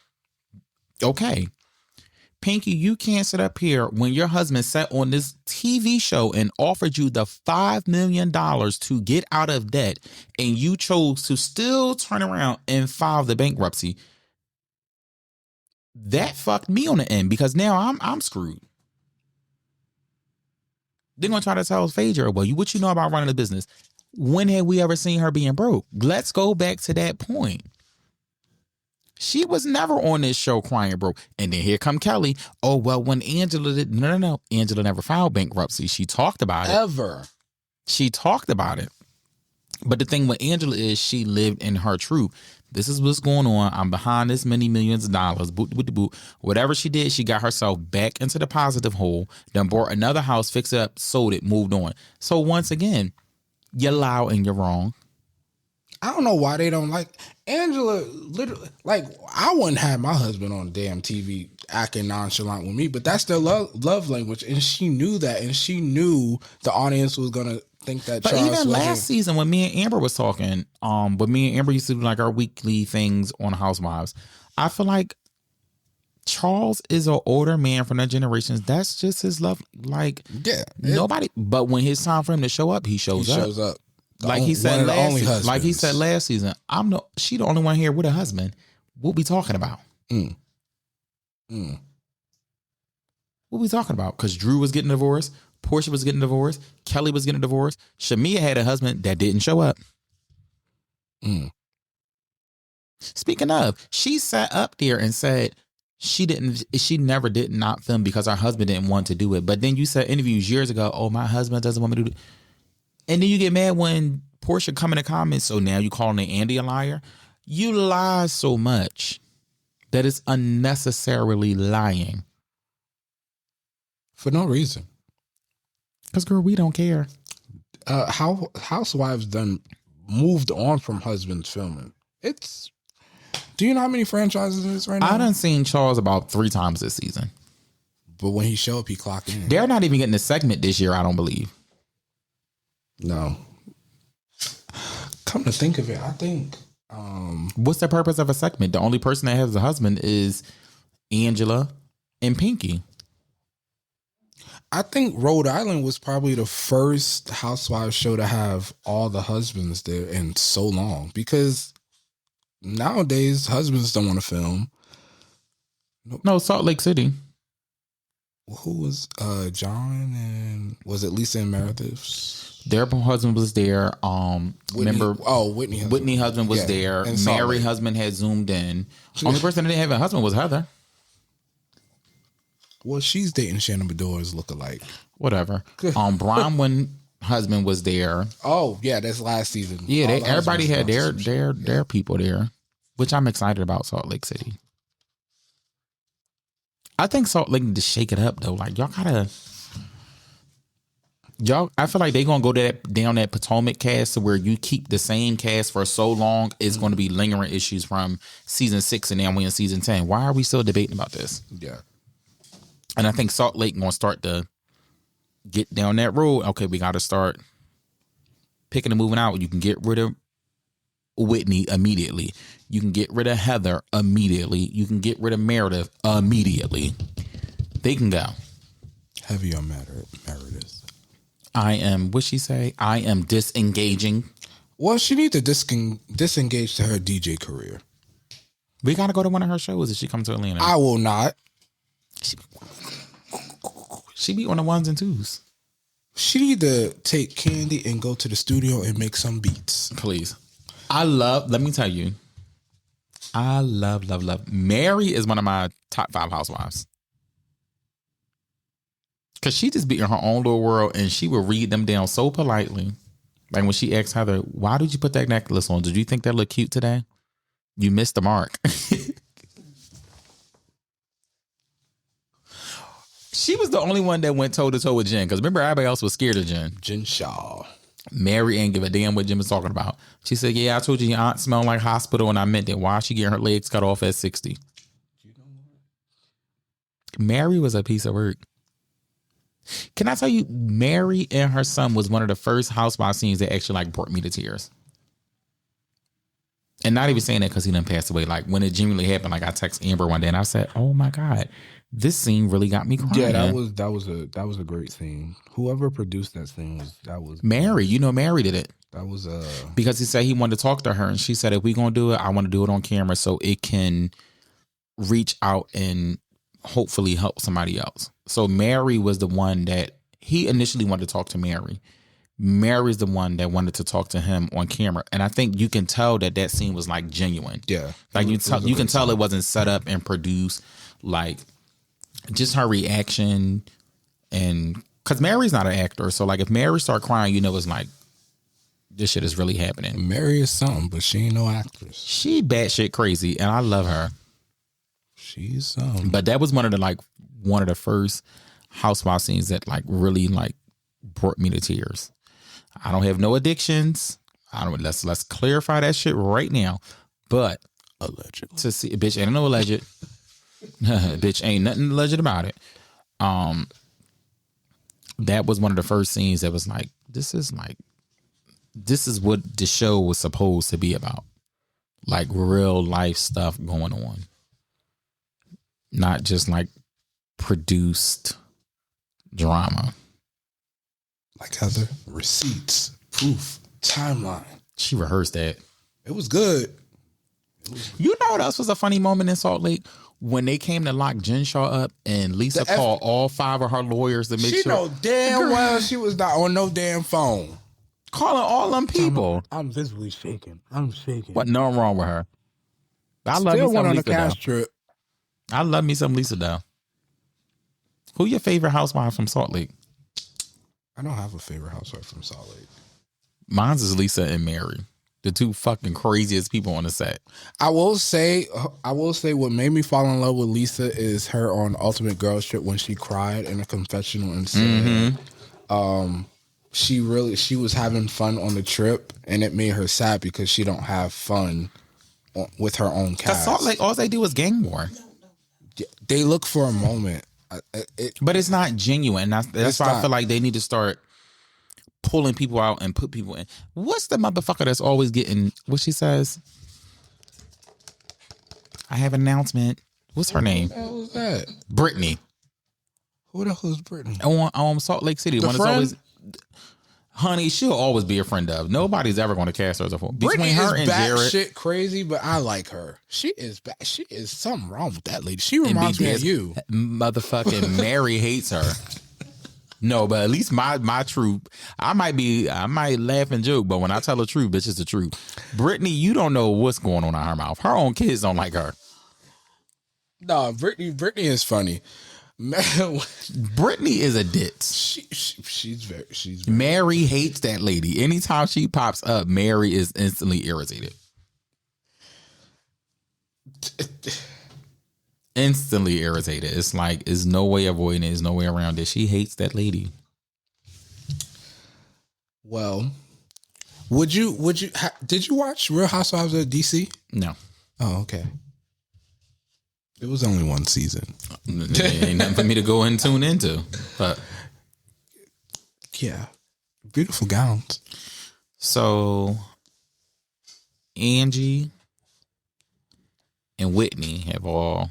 Okay. Pinky, you can't sit up here when your husband sat on this TV show and offered you the $5 million to get out of debt, and you chose to still turn around and file the bankruptcy. That fucked me on the end, because now I'm screwed. They're going to try to tell Phaedra, well, what you know about running a business? When have we ever seen her being broke? Let's go back to that point. She was never on this show crying broke. And then here come Kelly. Oh, well, when Angela did... No. Angela never filed bankruptcy. She talked about it. Ever. She talked about it. But the thing with Angela is she lived in her truth. This is what's going on. I'm behind this many millions of dollars. Whatever she did, she got herself back into the positive hole. Then bought another house, fixed it up, sold it, moved on. So once again... you're loud and you're wrong. I don't know why they don't like Angela. Literally, like, I wouldn't have my husband on damn TV acting nonchalant with me, but that's their love language, and she knew that, and she knew the audience was gonna think that. But Charles even last season, when me and Amber was talking, but me and Amber used to do like our weekly things on Housewives. I feel like Charles is an older man from that generation. That's just his love. Like, yeah, nobody. But when it's time for him to show up, he shows up. Like he said last season, she the only one here with a husband. What we talking about? What we talking about? Because Drew was getting divorced, Portia was getting divorced, Kelly was getting divorced, Shamia had a husband that didn't show up. Speaking of, she sat up there and said she never did not film because her husband didn't want to do it. But then you said interviews years ago, oh, my husband doesn't want me to do it. And then you get mad when Portia come in the comments, so now you calling Andy a liar? You lie so much that it's unnecessarily lying. For no reason. Because, girl, we don't care. Housewives done moved on from husbands filming. Do you know how many franchises it is right now? I done seen Charles about 3 times this season. But when he show up, he clock in. They're not even getting a segment this year, I don't believe. No. Come to think of it, I think... what's the purpose of a segment? The only person that has a husband is Angela and Pinky. I think Rhode Island was probably the first Housewives show to have all the husbands there in so long, because nowadays husbands don't want to film. No, Salt Lake City. Who was John and was it Lisa and Meredith? Their husband was there. Remember? Whitney husband was there. Mary husband had zoomed in. Only person that didn't have a husband was Heather. Well, she's dating Shannon Bedora's lookalike. Whatever. Bronwyn husband was there. Oh yeah, that's last season. Yeah, everybody had their people there, which I'm excited about. Salt Lake City. I think Salt Lake need to shake it up though. Like y'all, I feel like they're gonna go down that Potomac cast to where you keep the same cast for so long. It's going to be lingering issues from season 6 and now we in season 10. Why are we still debating about this? Yeah. And I think Salt Lake gonna start to get down that road. Okay, we got to start picking and moving out. You can get rid of Whitney immediately. You can get rid of Heather immediately. You can get rid of Meredith immediately. They can go. Heavy on Meredith. I am, what'd she say? I am disengaging. Well, she needs to disengage to her DJ career. We got to go to one of her shows if she comes to Atlanta. I will not. She be on the ones and twos. She need to take Candy and go to the studio and make some beats. Please. Let me tell you, I love. Mary is one of my top 5 housewives. Because she just be in her own little world and she will read them down so politely. Like when she asked Heather, why did you put that necklace on? Did you think that looked cute today? You missed the mark. She was the only one that went toe to toe with Jen. Because remember, everybody else was scared of Jen. Jen Shaw. Mary ain't give a damn what Jen was talking about. She said, yeah, I told you your aunt smelled like hospital and I meant it. Why is she getting her legs cut off at 60? Mary was a piece of work. Can I tell you, Mary and her son was one of the first housewife scenes that actually like brought me to tears. And not even saying that because he done passed away. Like when it genuinely happened, like I text Amber one day and I said, oh my God, this scene really got me crying. Yeah, that was a great scene. Whoever produced that scene was Mary. You know, Mary did it. That was because he said he wanted to talk to her and she said, if we gonna do it, I want to do it on camera so it can reach out and hopefully help somebody else. So Mary was the one that he initially wanted to talk to Mary. Mary's the one that wanted to talk to him on camera. And I think you can tell that scene was like genuine. Yeah. Like you can tell it wasn't set up and produced. Like just her reaction. And because Mary's not an actor. So like if Mary start crying, you know, it's like this shit is really happening. Mary is something, but she ain't no actress. She batshit crazy and I love her. She's something. But that was one of the first housewife scenes that like really like brought me to tears. I don't have no addictions. Let's clarify that shit right now. But allegedly, to see bitch ain't no alleged. Bitch ain't nothing alleged about it. That was one of the first scenes that was like, this is what the show was supposed to be about. Like real life stuff going on. Not just like produced drama. Like Heather, receipts, proof, timeline. She rehearsed that. It was good. You know what else was a funny moment in Salt Lake? When they came to lock Jen Shaw up and Lisa called all 5 of her lawyers to make sure. She know damn well she was not on no damn phone. Calling all them people. I'm visibly shaking. I'm shaking. What? Nothing wrong with her. I love Still me some on Lisa a cast trip. I love me some Lisa though. Who your favorite housewife from Salt Lake? I don't have a favorite housewife from Salt Lake. Mine's is Lisa and Mary. The 2 fucking craziest people on the set. I will say what made me fall in love with Lisa is her on Ultimate Girls Trip when she cried in a confessional and said she was having fun on the trip and it made her sad because she don't have fun with her own cast. Because Salt Lake, all they do is gang war. They look for a moment. But it's not genuine. That's why I feel like they need to start pulling people out and put people in. What's the motherfucker that's always getting what she says? I have an announcement. What's her name? What the hell was that? Brittany. Who the hell is Brittany? On Salt Lake City. The One friend? is always, honey, she'll always be a friend of. Nobody's ever going to cast her as a fool. Brittany Between her is and Jared, shit crazy, but I like her. She is bad. She is something wrong with that lady. She reminds me of you. Motherfucking Mary hates her. No, but at least my truth. I might laugh and joke, but when I tell the truth, bitch, it's the truth. Brittany, you don't know what's going on in her mouth. Her own kids don't like her. No, Brittany is funny. Man, Brittany is a ditz. She's very. Mary hates that lady. Anytime she pops up, Mary is instantly irritated. Instantly irritated. It's like, there's no way avoiding it. There's no way around it. She hates that lady. Well, did you watch Real Housewives of DC? No. Oh, okay. It was only one season. Ain't nothing for me to go and tune into. But yeah, beautiful gowns. So Angie and Whitney have all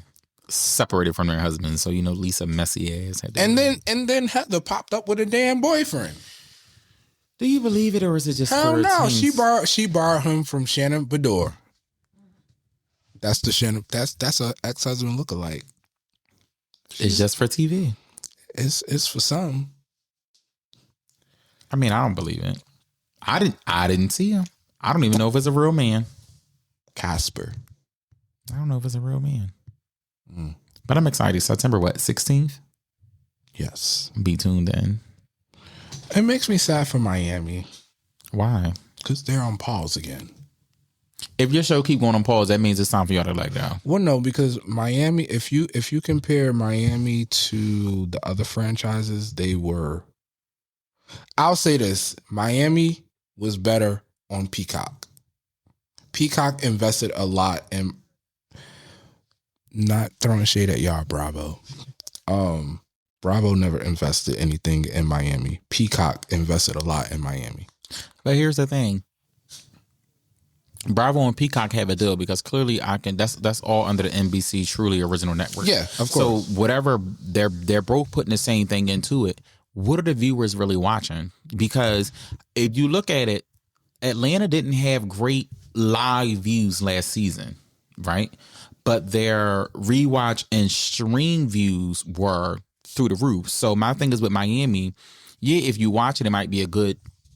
separated from their husbands. So Lisa messy ass had to and then Heather popped up with a damn boyfriend. Do you believe it, or is it just hell for no? teens? She borrowed him from Shannon Bedore. That's the Shannon. That's a ex-husband lookalike. It's just for TV. It's for some. I mean, I don't believe it. I didn't see him. I don't even know if it's a real man. Casper. I don't know if it's a real man. But I'm excited. September 16th? Yes. Be tuned in. It makes me sad for Miami. Why? Because they're on pause again. If your show keep going on pause, that means it's time for y'all to let go. Well, no, because Miami, if you compare Miami to the other franchises, they were. I'll say this: Miami was better on Peacock. Peacock invested a lot in. Not throwing shade at y'all, Bravo. Bravo never invested anything in Miami. Peacock invested a lot in Miami. But here's the thing. Bravo and Peacock have a deal because clearly that's all under the NBC Truly Original Network. Yeah, of course. So whatever they're both putting the same thing into it. What are the viewers really watching? Because if you look at it, Atlanta didn't have great live views last season, right? But their rewatch and stream views were through the roof. So my thing is with Miami, yeah, if you watch it, it might be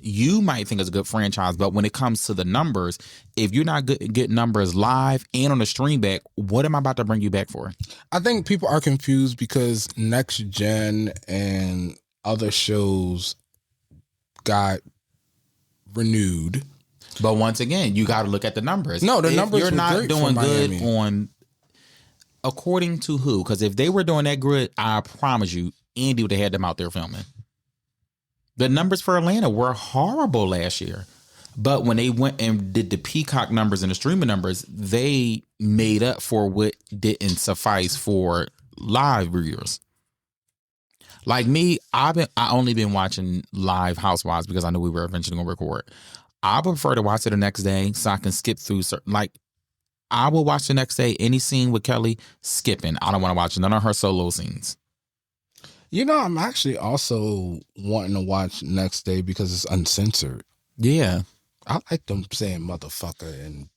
you might think it's a good franchise, but when it comes to the numbers, if you're not getting numbers live and on the stream back, what am I about to bring you back for? I think people are confused because Next Gen and other shows got renewed. But once again, you got to look at the numbers. No, the if numbers you're were not great doing for good Miami. on, according to who? Because if they were doing that good, I promise you, Andy would have had them out there filming. The numbers for Atlanta were horrible last year. But when they went and did the Peacock numbers and the streaming numbers, they made up for what didn't suffice for live viewers. Like me, I only been watching live Housewives because I knew we were eventually going to record. I prefer to watch it the next day so I can skip through certain, like, I will watch the next day any scene with Kelly, skipping. I don't want to watch none of her solo scenes. I'm actually also wanting to watch next day because it's uncensored. Yeah. I like them saying motherfucker and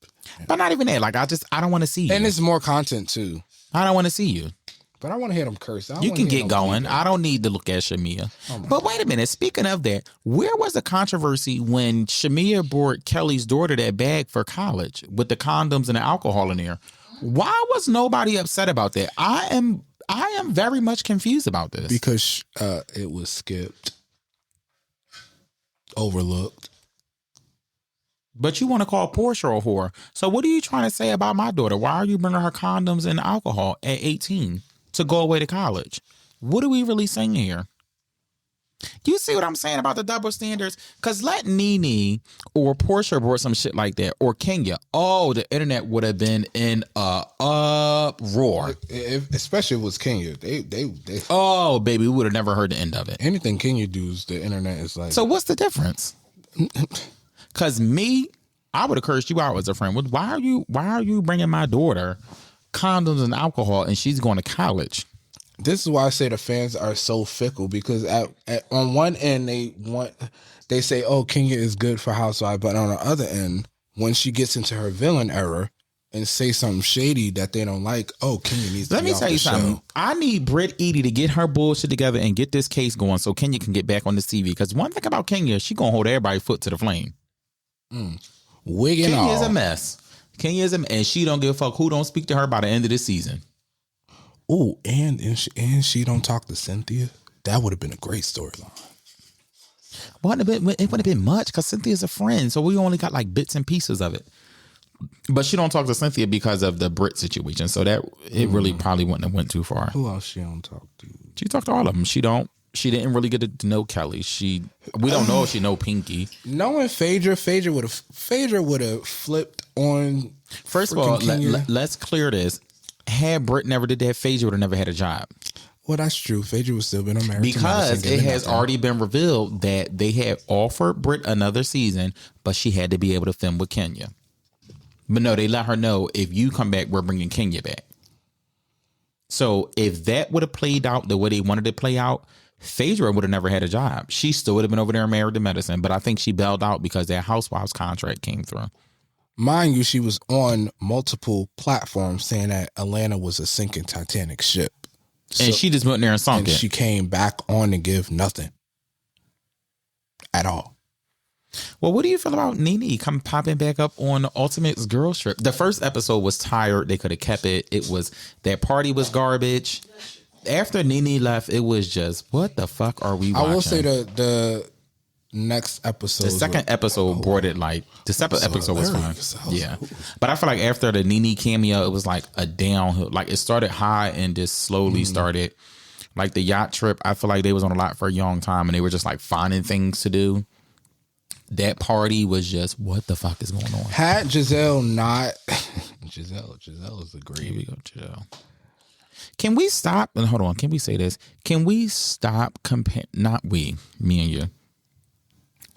But not even that. Like, I don't want to see you. and it's more content too. I don't want to see you. But I want to hear them curse. You can get going. I don't need to look at Shamia. But wait a minute. Speaking of that, where was the controversy when Shamia brought Kelly's daughter that bag for college with the condoms and the alcohol in there? Why was nobody upset about that? I am very much confused about this. Because it was skipped. Overlooked. But you want to call Portia a whore. So what are you trying to say about my daughter? Why are you bringing her condoms and alcohol at 18 to go away to college? What are we really saying here? You see what I'm saying about the double standards? Because let Nene or Portia brought some shit like that, or Kenya, the internet would have been in a uproar. Especially if it was Kenya. They Oh, baby, we would have never heard the end of it. anything Kenya does, the internet is like. So what's the difference? Because I would have cursed you out as a friend. Why are you bringing my daughter condoms and alcohol and she's going to college? This is why I say the fans are so fickle, because on one end they say, oh, Kenya is good for Housewives, but on the other end, when she gets into her villain era and say something shady that they don't like, oh, Kenya needs to be off the show. Let me tell you something. I need Britt Edie to get her bullshit together and get this case going so Kenya can get back on this TV. Because one thing about Kenya, she gonna hold everybody's foot to the flame. Wig and Kenya is all. a mess. And she don't give a fuck who don't speak to her by the end of this season. Oh, and she don't talk to Cynthia. That would have been a great storyline. It wouldn't have been much because Cynthia's a friend, so we only got like bits and pieces of it. But she don't talk to Cynthia because of the Brit situation, so that it really probably wouldn't have went too far. Who else she don't talk to? She talked to all of them. She didn't really get to know Kelly. We don't know if she know Pinky. Knowing Phaedra would have flipped on. First of all, let's clear this. Had Britt never did that, Phaedra would have never had a job. Well, that's true. Phaedra would still been on Married because it has already been revealed that they had offered Britt another season, but she had to be able to film with Kenya. But no, they let her know, if you come back, we're bringing Kenya back. So if that would have played out the way they wanted it to play out, Phaedra would have never had a job. She still would have been over there Married to Medicine, but I think she bailed out because that Housewives contract came through. Mind you, she was on multiple platforms saying that Atlanta was a sinking Titanic ship. And she just went there and sunk and it. She came back on to give nothing at all. Well, what do you feel about Nene come popping back up on the Ultimate Girls Trip? The first episode was tired. They could have kept it. That party was garbage. After Nene left, it was just, what the fuck are we watching? I will say the next episode. The second episode brought it like, the second episode was fine. Yeah. But I feel like after the Nene cameo, it was like a downhill. Like it started high and just slowly started. Like the yacht trip, I feel like they was on a lot for a long time and they were just like finding things to do. That party was just, what the fuck is going on? Had Giselle not... Giselle is a great... Here we go, Giselle. Can we stop? And hold on, can we say this? Can we stop comparing... Not we, me and you.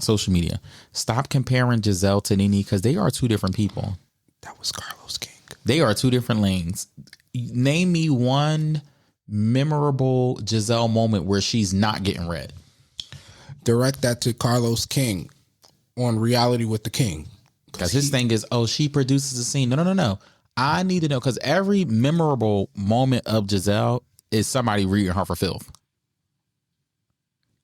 Social media. Stop comparing Giselle to Nene because they are two different people. That was Carlos King. They are two different lanes. Name me one memorable Giselle moment where she's not getting read. Direct that to Carlos King on Reality with the King. Because his thing is, she produces a scene. No. I need to know, because every memorable moment of Giselle is somebody reading her for filth.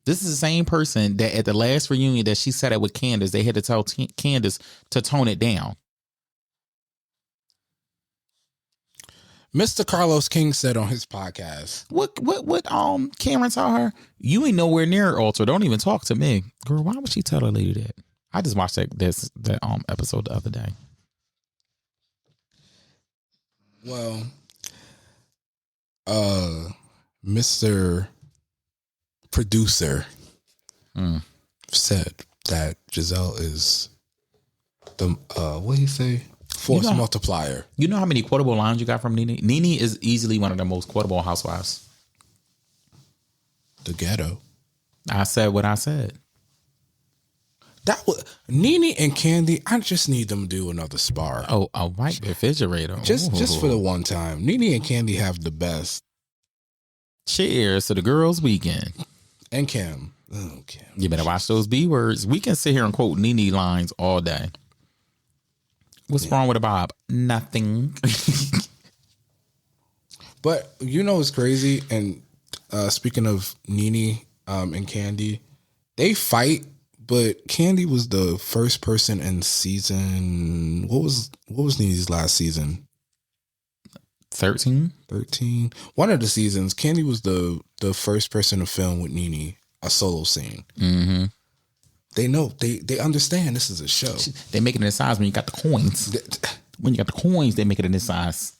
This is the same person that at the last reunion that she sat at with Candace, they had to tell Candace to tone it down. Mr. Carlos King said on his podcast. What Cameron tell her? You ain't nowhere near Alter. Don't even talk to me. Girl, why would she tell a lady that? I just watched that episode the other day. Well, Mr. Producer said that Giselle is the what do you say? Force multiplier. You know how many quotable lines you got from Nene? Nene is easily one of the most quotable housewives. The ghetto. I said what I said. That was Nene and Candy. I just need them to do another spar. Oh, a white refrigerator. Just for the one time. Nene and Candy have the best. Cheers to the girls' weekend. And Kim. Oh, Kim. You better watch those B words. We can sit here and quote Nene lines all day. What's wrong with a Bob? Nothing. But you know what's crazy? And speaking of Nene and Candy, they fight. But Candy was the first person in season. What was Nene's last season? 13. One of the seasons, Candy was the first person to film with Nene a solo scene. Mm-hmm. They know, they understand this is a show. They make it in this size when you got the coins. When you got the coins, they make it in this size.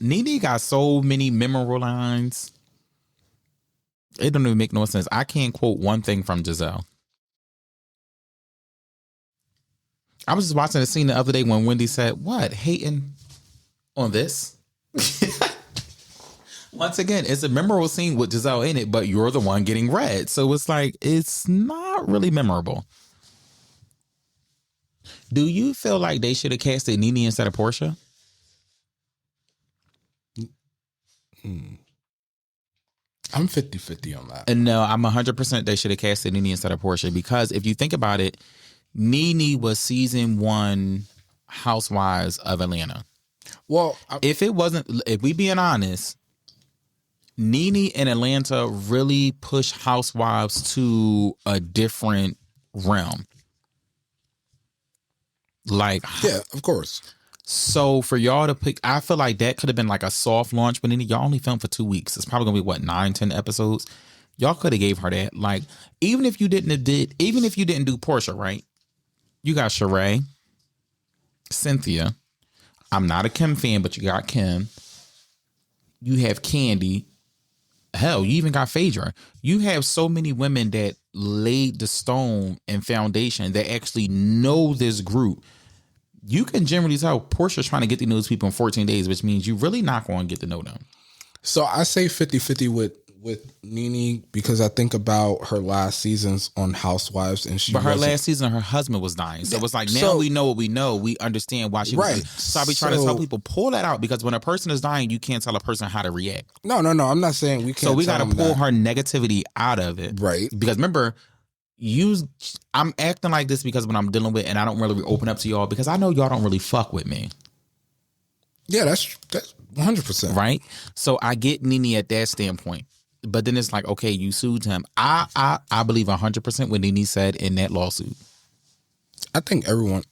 Nene got so many memorable lines. It don't even make no sense. I can't quote one thing from Giselle. I was just watching a scene the other day when Wendy said, what? Hating on this? Once again, it's a memorable scene with Giselle in it, but you're the one getting read. So it's like, it's not really memorable. Do you feel like they should have casted Nene instead of Portia? I'm 50-50 on that. And no, I'm 100% they should have casted Nene instead of Portia, because if you think about it, Nene was season 1 Housewives of Atlanta. Well, If we being honest, Nene in Atlanta really pushed Housewives to a different realm. Like, yeah, of course. So for y'all to pick, I feel like that could have been like a soft launch, but then y'all only filmed for 2 weeks. It's probably gonna be what, 9-10 episodes. Y'all could have gave her that. Like, even if you didn't do Portia, right? You got Sheree, Cynthia. I'm not a Kim fan, but you got Kim. You have Candy. Hell, you even got Phaedra. You have so many women that laid the stone and foundation that actually know this group. You can generally tell Portia's trying to get to know those people in 14 days, which means you really not going to get to know them. So I say 50-50 with Nene, because I think about her last seasons on Housewives, and her last season, her husband was dying. So it's like, now we know what we know. We understand why she was dying. So I be trying to tell people, pull that out, because when a person is dying, you can't tell a person how to react. No. I'm not saying we can't. So we got to pull her negativity out of it. Right. Because remember, I'm acting like this because when I'm dealing with, and I don't really open up to y'all because I know y'all don't really fuck with me. Yeah, that's 100%. Right? So I get Nene at that standpoint. But then it's like, okay, you sued him. I believe 100% what Nene said in that lawsuit. I think everyone.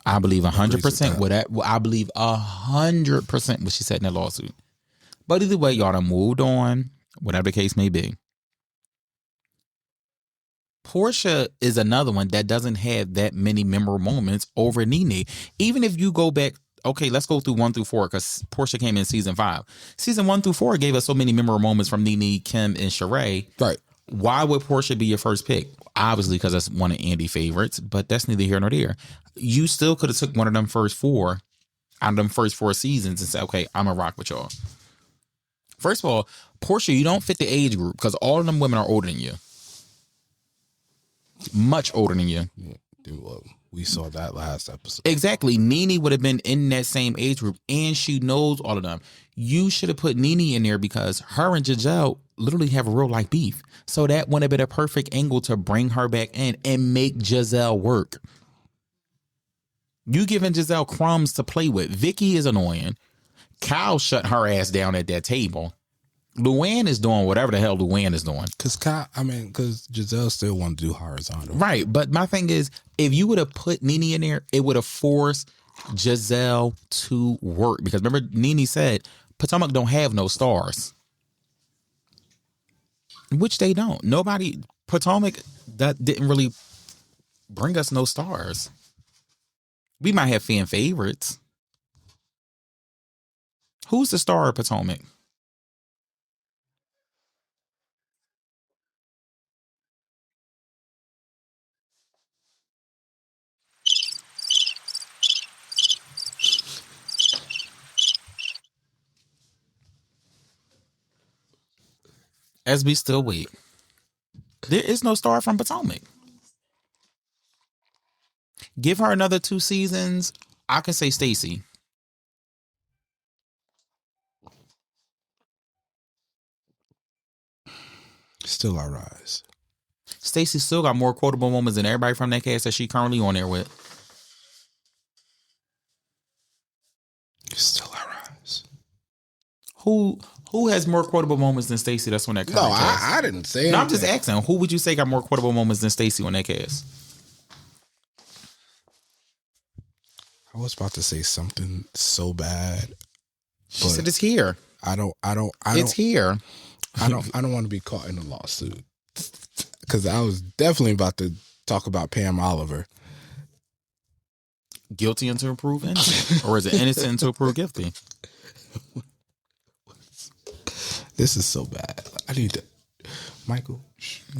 I believe 100% what that. I believe 100% what she said in that lawsuit. But either way, y'all done moved on, whatever the case may be. Portia is another one that doesn't have that many memorable moments over Nene. Even if you go back, okay, let's go through 1 through 4, because Portia came in season 5. Season 1 through 4 gave us so many memorable moments from Nene, Kim, and Sheree. Right. Why would Portia be your first pick? Obviously, because that's one of Andy's favorites, but that's neither here nor there. You still could have took one of them first 4 out of them first 4 seasons and said, okay, I'm going to rock with y'all. First of all, Portia, you don't fit the age group because all of them women are older than you. Much older than you. Yeah, well, we saw that last episode. Exactly. Nene would have been in that same age group, and she knows all of them. You should have put Nene in there because her and Giselle literally have a real life beef. So that would have been a perfect angle to bring her back in and make Giselle work. You giving Giselle crumbs to play with. Vicky is annoying. Kyle shut her ass down at that table. Luann is doing whatever the hell Luann is doing. Because Giselle still wanted to do horizontal. Right. But my thing is, if you would have put Nene in there, it would have forced Giselle to work. Because remember, Nene said, Potomac don't have no stars. Which they don't. Potomac, that didn't really bring us no stars. We might have fan favorites. Who's the star of Potomac? As we still wait. There is no star from Potomac. Give her another 2 seasons. I can say Stacey. Still our rise. Stacey still got more quotable moments than everybody from that cast that she currently on there with. Still our rise. Who has more quotable moments than Stacey? That's on that cast. No, I didn't say. No, I'm just asking. Who would you say got more quotable moments than Stacey on that cast? I was about to say something so bad. She said it's here. I don't. It's here. I don't want to be caught in a lawsuit because I was definitely about to talk about Pam Oliver. Guilty until proven innocent, or is it innocent until proved guilty? This is so bad. I need to, Michael.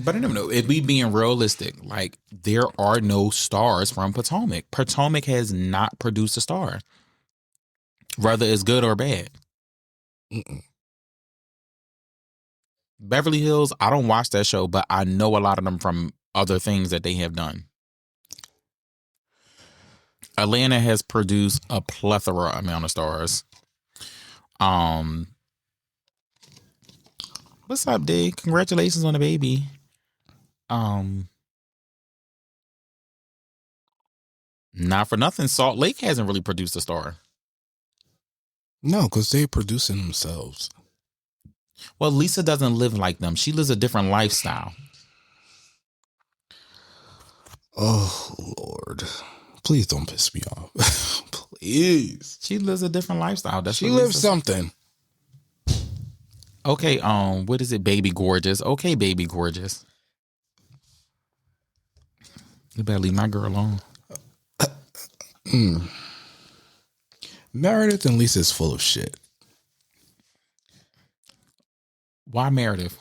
But I don't know. If we being realistic, like there are no stars from Potomac. Potomac has not produced a star, whether it's good or bad. Mm-mm. Beverly Hills, I don't watch that show, but I know a lot of them from other things that they have done. Atlanta has produced a plethora amount of stars. What's up, D? Congratulations on the baby. Not for nothing, Salt Lake hasn't really produced a star. No, because they producing themselves. Well, Lisa doesn't live like them. She lives a different lifestyle. Oh, Lord. Please don't piss me off. Please. She lives a different lifestyle. She lives something. Okay, what is it, Baby Gorgeous? Okay, Baby Gorgeous. You better leave my girl alone. Meredith and Lisa is full of shit. Why Meredith?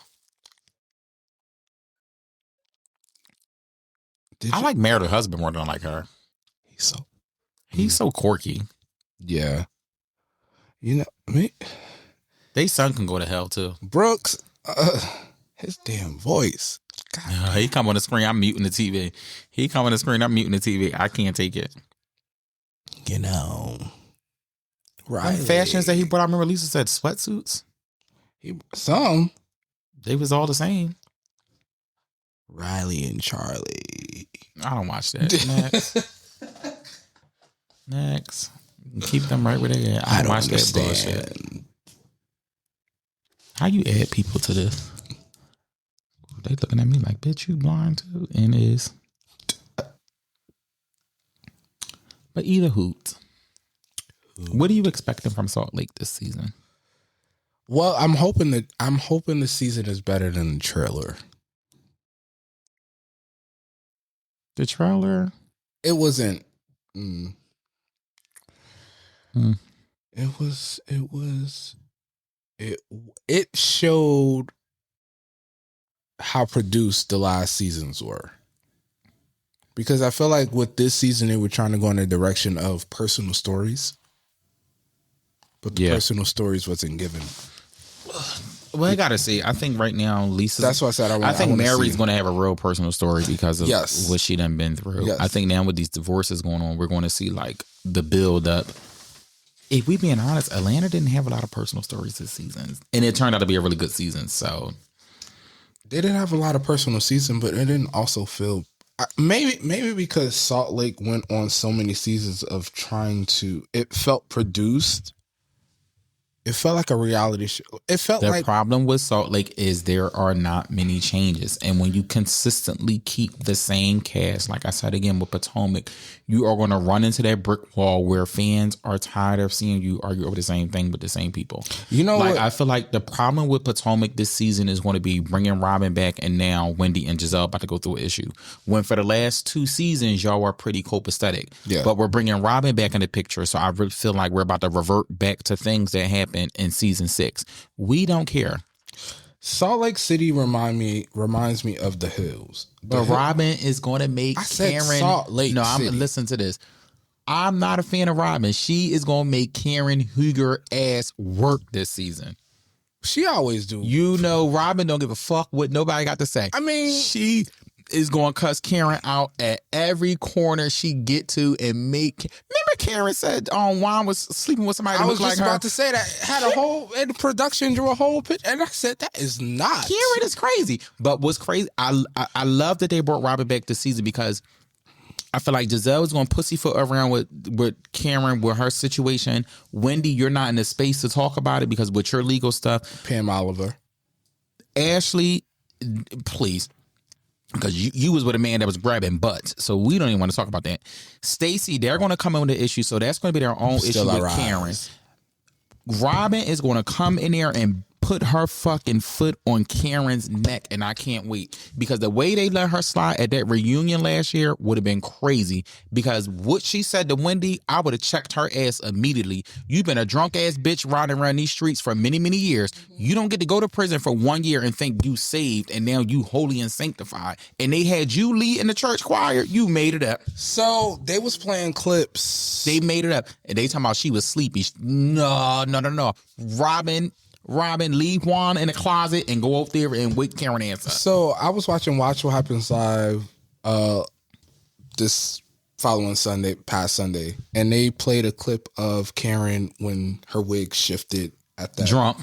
I like Meredith's husband more than I like her. He's so quirky. Yeah. You know, me. They son can go to hell too. Brooks, his damn voice. He come on the screen, I'm muting the TV. He come on the screen, I'm muting the TV. I can't take it. You know. Right. Fashions that he brought out, I remember Lisa said sweatsuits. Some. They was all the same. Riley and Charlie. I don't watch that. Next. Keep them right where they at. I don't watch understand. That bullshit. How you add people to this? They looking at me like, bitch, you blind too? And is. But either hoot. What are you expecting from Salt Lake this season? Well, I'm hoping the season is better than the trailer. The trailer? It wasn't. It showed how produced the last seasons were. Because I feel like with this season, they were trying to go in the direction of personal stories. But the personal stories wasn't given. Well, I gotta see. I think right now, Lisa. That's why I said I think Mary's going to have a real personal story because of yes. what she done been through. Yes. I think now with these divorces going on, we're going to see like the build up. If we being honest, Atlanta didn't have a lot of personal stories this season, and it turned out to be a really good season. So they didn't have a lot of personal season, but it didn't also feel maybe because Salt Lake went on so many seasons of trying to. It felt produced. It felt like a reality show. It felt the like... problem with Salt Lake is there are not many changes. And when you consistently keep the same cast, like I said again with Potomac, you are going to run into that brick wall where fans are tired of seeing you argue over the same thing with the same people. You know like, what? I feel like the problem with Potomac this season is going to be bringing Robin back, and now Wendy and Giselle about to go through an issue. When for the last 2 seasons, y'all were pretty copacetic. Yeah. But we're bringing Robin back in the picture, so I really feel like we're about to revert back to things that happened in season 6. We don't care. Salt Lake City reminds me of the Hills. But Robin is going to make Karen. Salt Lake City. Listen to this. I'm not a fan of Robin. She is going to make Karen Huger ass work this season. She always do. You know, Robin don't give a fuck what nobody got to say. I mean, she is going to cuss Karen out at every corner she get to and make. Remember Karen said Juan was sleeping with somebody that looked like her? I was just about to say that. Had a whole, and the production drew a whole picture, and I said, that is not. Karen is crazy. But what's crazy, I love that they brought Robin back this season because I feel like Giselle is going to pussyfoot around with Karen, with her situation. Wendy, you're not in the space to talk about it because with your legal stuff. Pam Oliver. Ashley, please. Because you was with a man that was grabbing butts. So we don't even want to talk about that. Stacey, they're going to come in with the issue. So that's going to be their own issue with Karen. Robin is going to come in there and put her fucking foot on Karen's neck, and I can't wait because the way they let her slide at that reunion last year would have been crazy because what she said to Wendy, I would have checked her ass immediately. You've been a drunk ass bitch riding around these streets for many, many years. You don't get to go to prison for 1 year and think you saved and now you holy and sanctified. And they had you lead in the church choir. You made it up. So they was playing clips. They made it up. And they talking about she was sleepy. No. Robin, leave Juan in the closet and go over there and wait Karen answer. So I was watching Watch What Happens Live this following past Sunday, and they played a clip of Karen when her wig shifted at that. Drunk.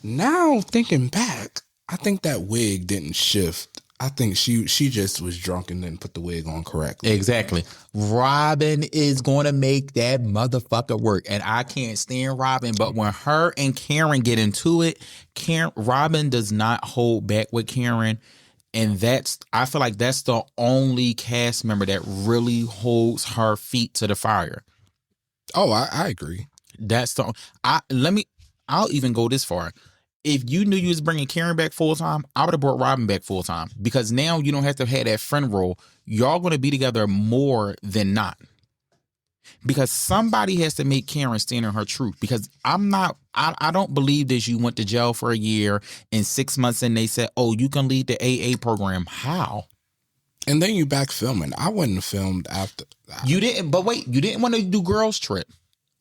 Now thinking back, I think that wig didn't shift. I think she just was drunk and didn't put the wig on correctly. Exactly. Robin is going to make that motherfucker work. And I can't stand Robin. But when her and Karen get into it, Robin does not hold back with Karen. And I feel like that's the only cast member that really holds her feet to the fire. Oh, I agree. I'll even go this far. If you knew you was bringing Karen back full time, I would have brought Robin back full time, because now you don't have to have that friend role. Y'all going to be together more than not, because somebody has to make Karen stand in her truth. Because I don't believe this. You went to jail for a year and 6 months and they said, oh, you can lead the AA program. How? And then you back filming. I wouldn't have filmed after. You didn't, but wait, you didn't want to do Girls Trip,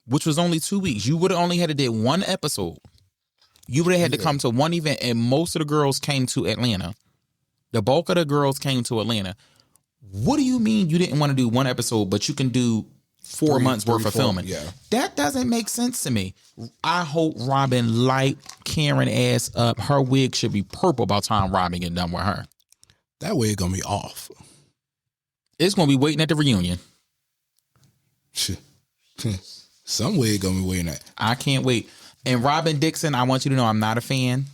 which was only 2 weeks. You would have only had to do one episode. You would have had to come to one event, and most of the girls came to Atlanta. The bulk of the girls came to Atlanta. What do you mean you didn't want to do one episode, but you can do 4 months worth of filming? Yeah. That doesn't make sense to me. I hope Robin light Karen ass up. Her wig should be purple by the time Robin get done with her. That wig gonna be off. It's gonna be waiting at the reunion. Some wig gonna be waiting at. I can't wait. And Robin Dixon, I want you to know I'm not a fan.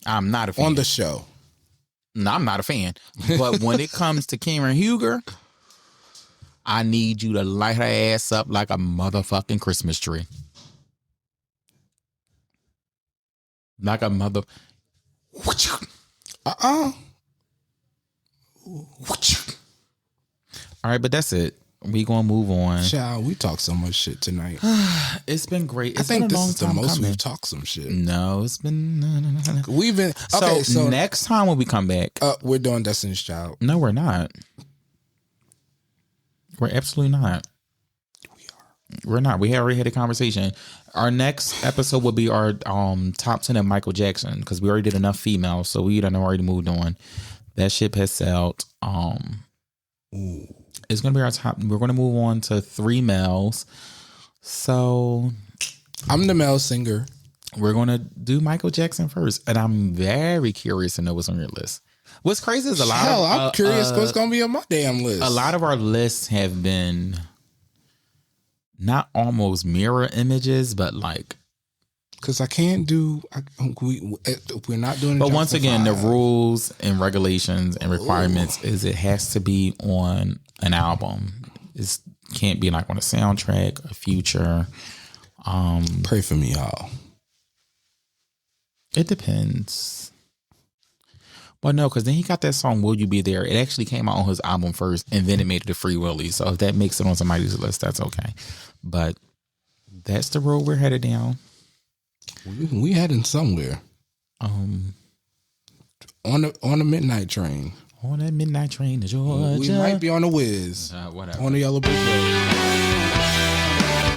I'm not a fan. On the show. No, I'm not a fan. But when it comes to Karen Huger, I need you to light her ass up like a motherfucking Christmas tree. Like a mother. All right, but that's it. We gonna move on. Child, we talked so much shit tonight. It's been great. I think this is the most we've talked some shit. No, it's been no. We've been okay. So next time when we come back, we're doing Destiny's Child. No, we're not. We're absolutely not. We're not. We already had a conversation. Our next episode will be our top 10 of Michael Jackson, because we already did enough females, so we done already moved on. That ship has sailed. It's gonna be our top. We're gonna move on to 3 males. So I'm the male singer. We're gonna do Michael Jackson first, and I'm very curious to know what's on your list. What's crazy is I'm curious what's gonna be on my damn list. A lot of our lists have been not almost mirror images, but like, because I can't do. We're not doing. But once again, the rules and regulations and requirements is it has to be on an album. It can't be like on a soundtrack, a feature. Pray for me, y'all. It depends. Well, no, because then he got that song "Will You Be There." It actually came out on his album first, and then it made it a Free Willy. So if that makes it on somebody's list, that's okay. But that's the road we're headed down. We heading somewhere. On the midnight train. On that midnight train to Georgia. We might be on the Whiz. Whatever. On the Yellow Brick Road.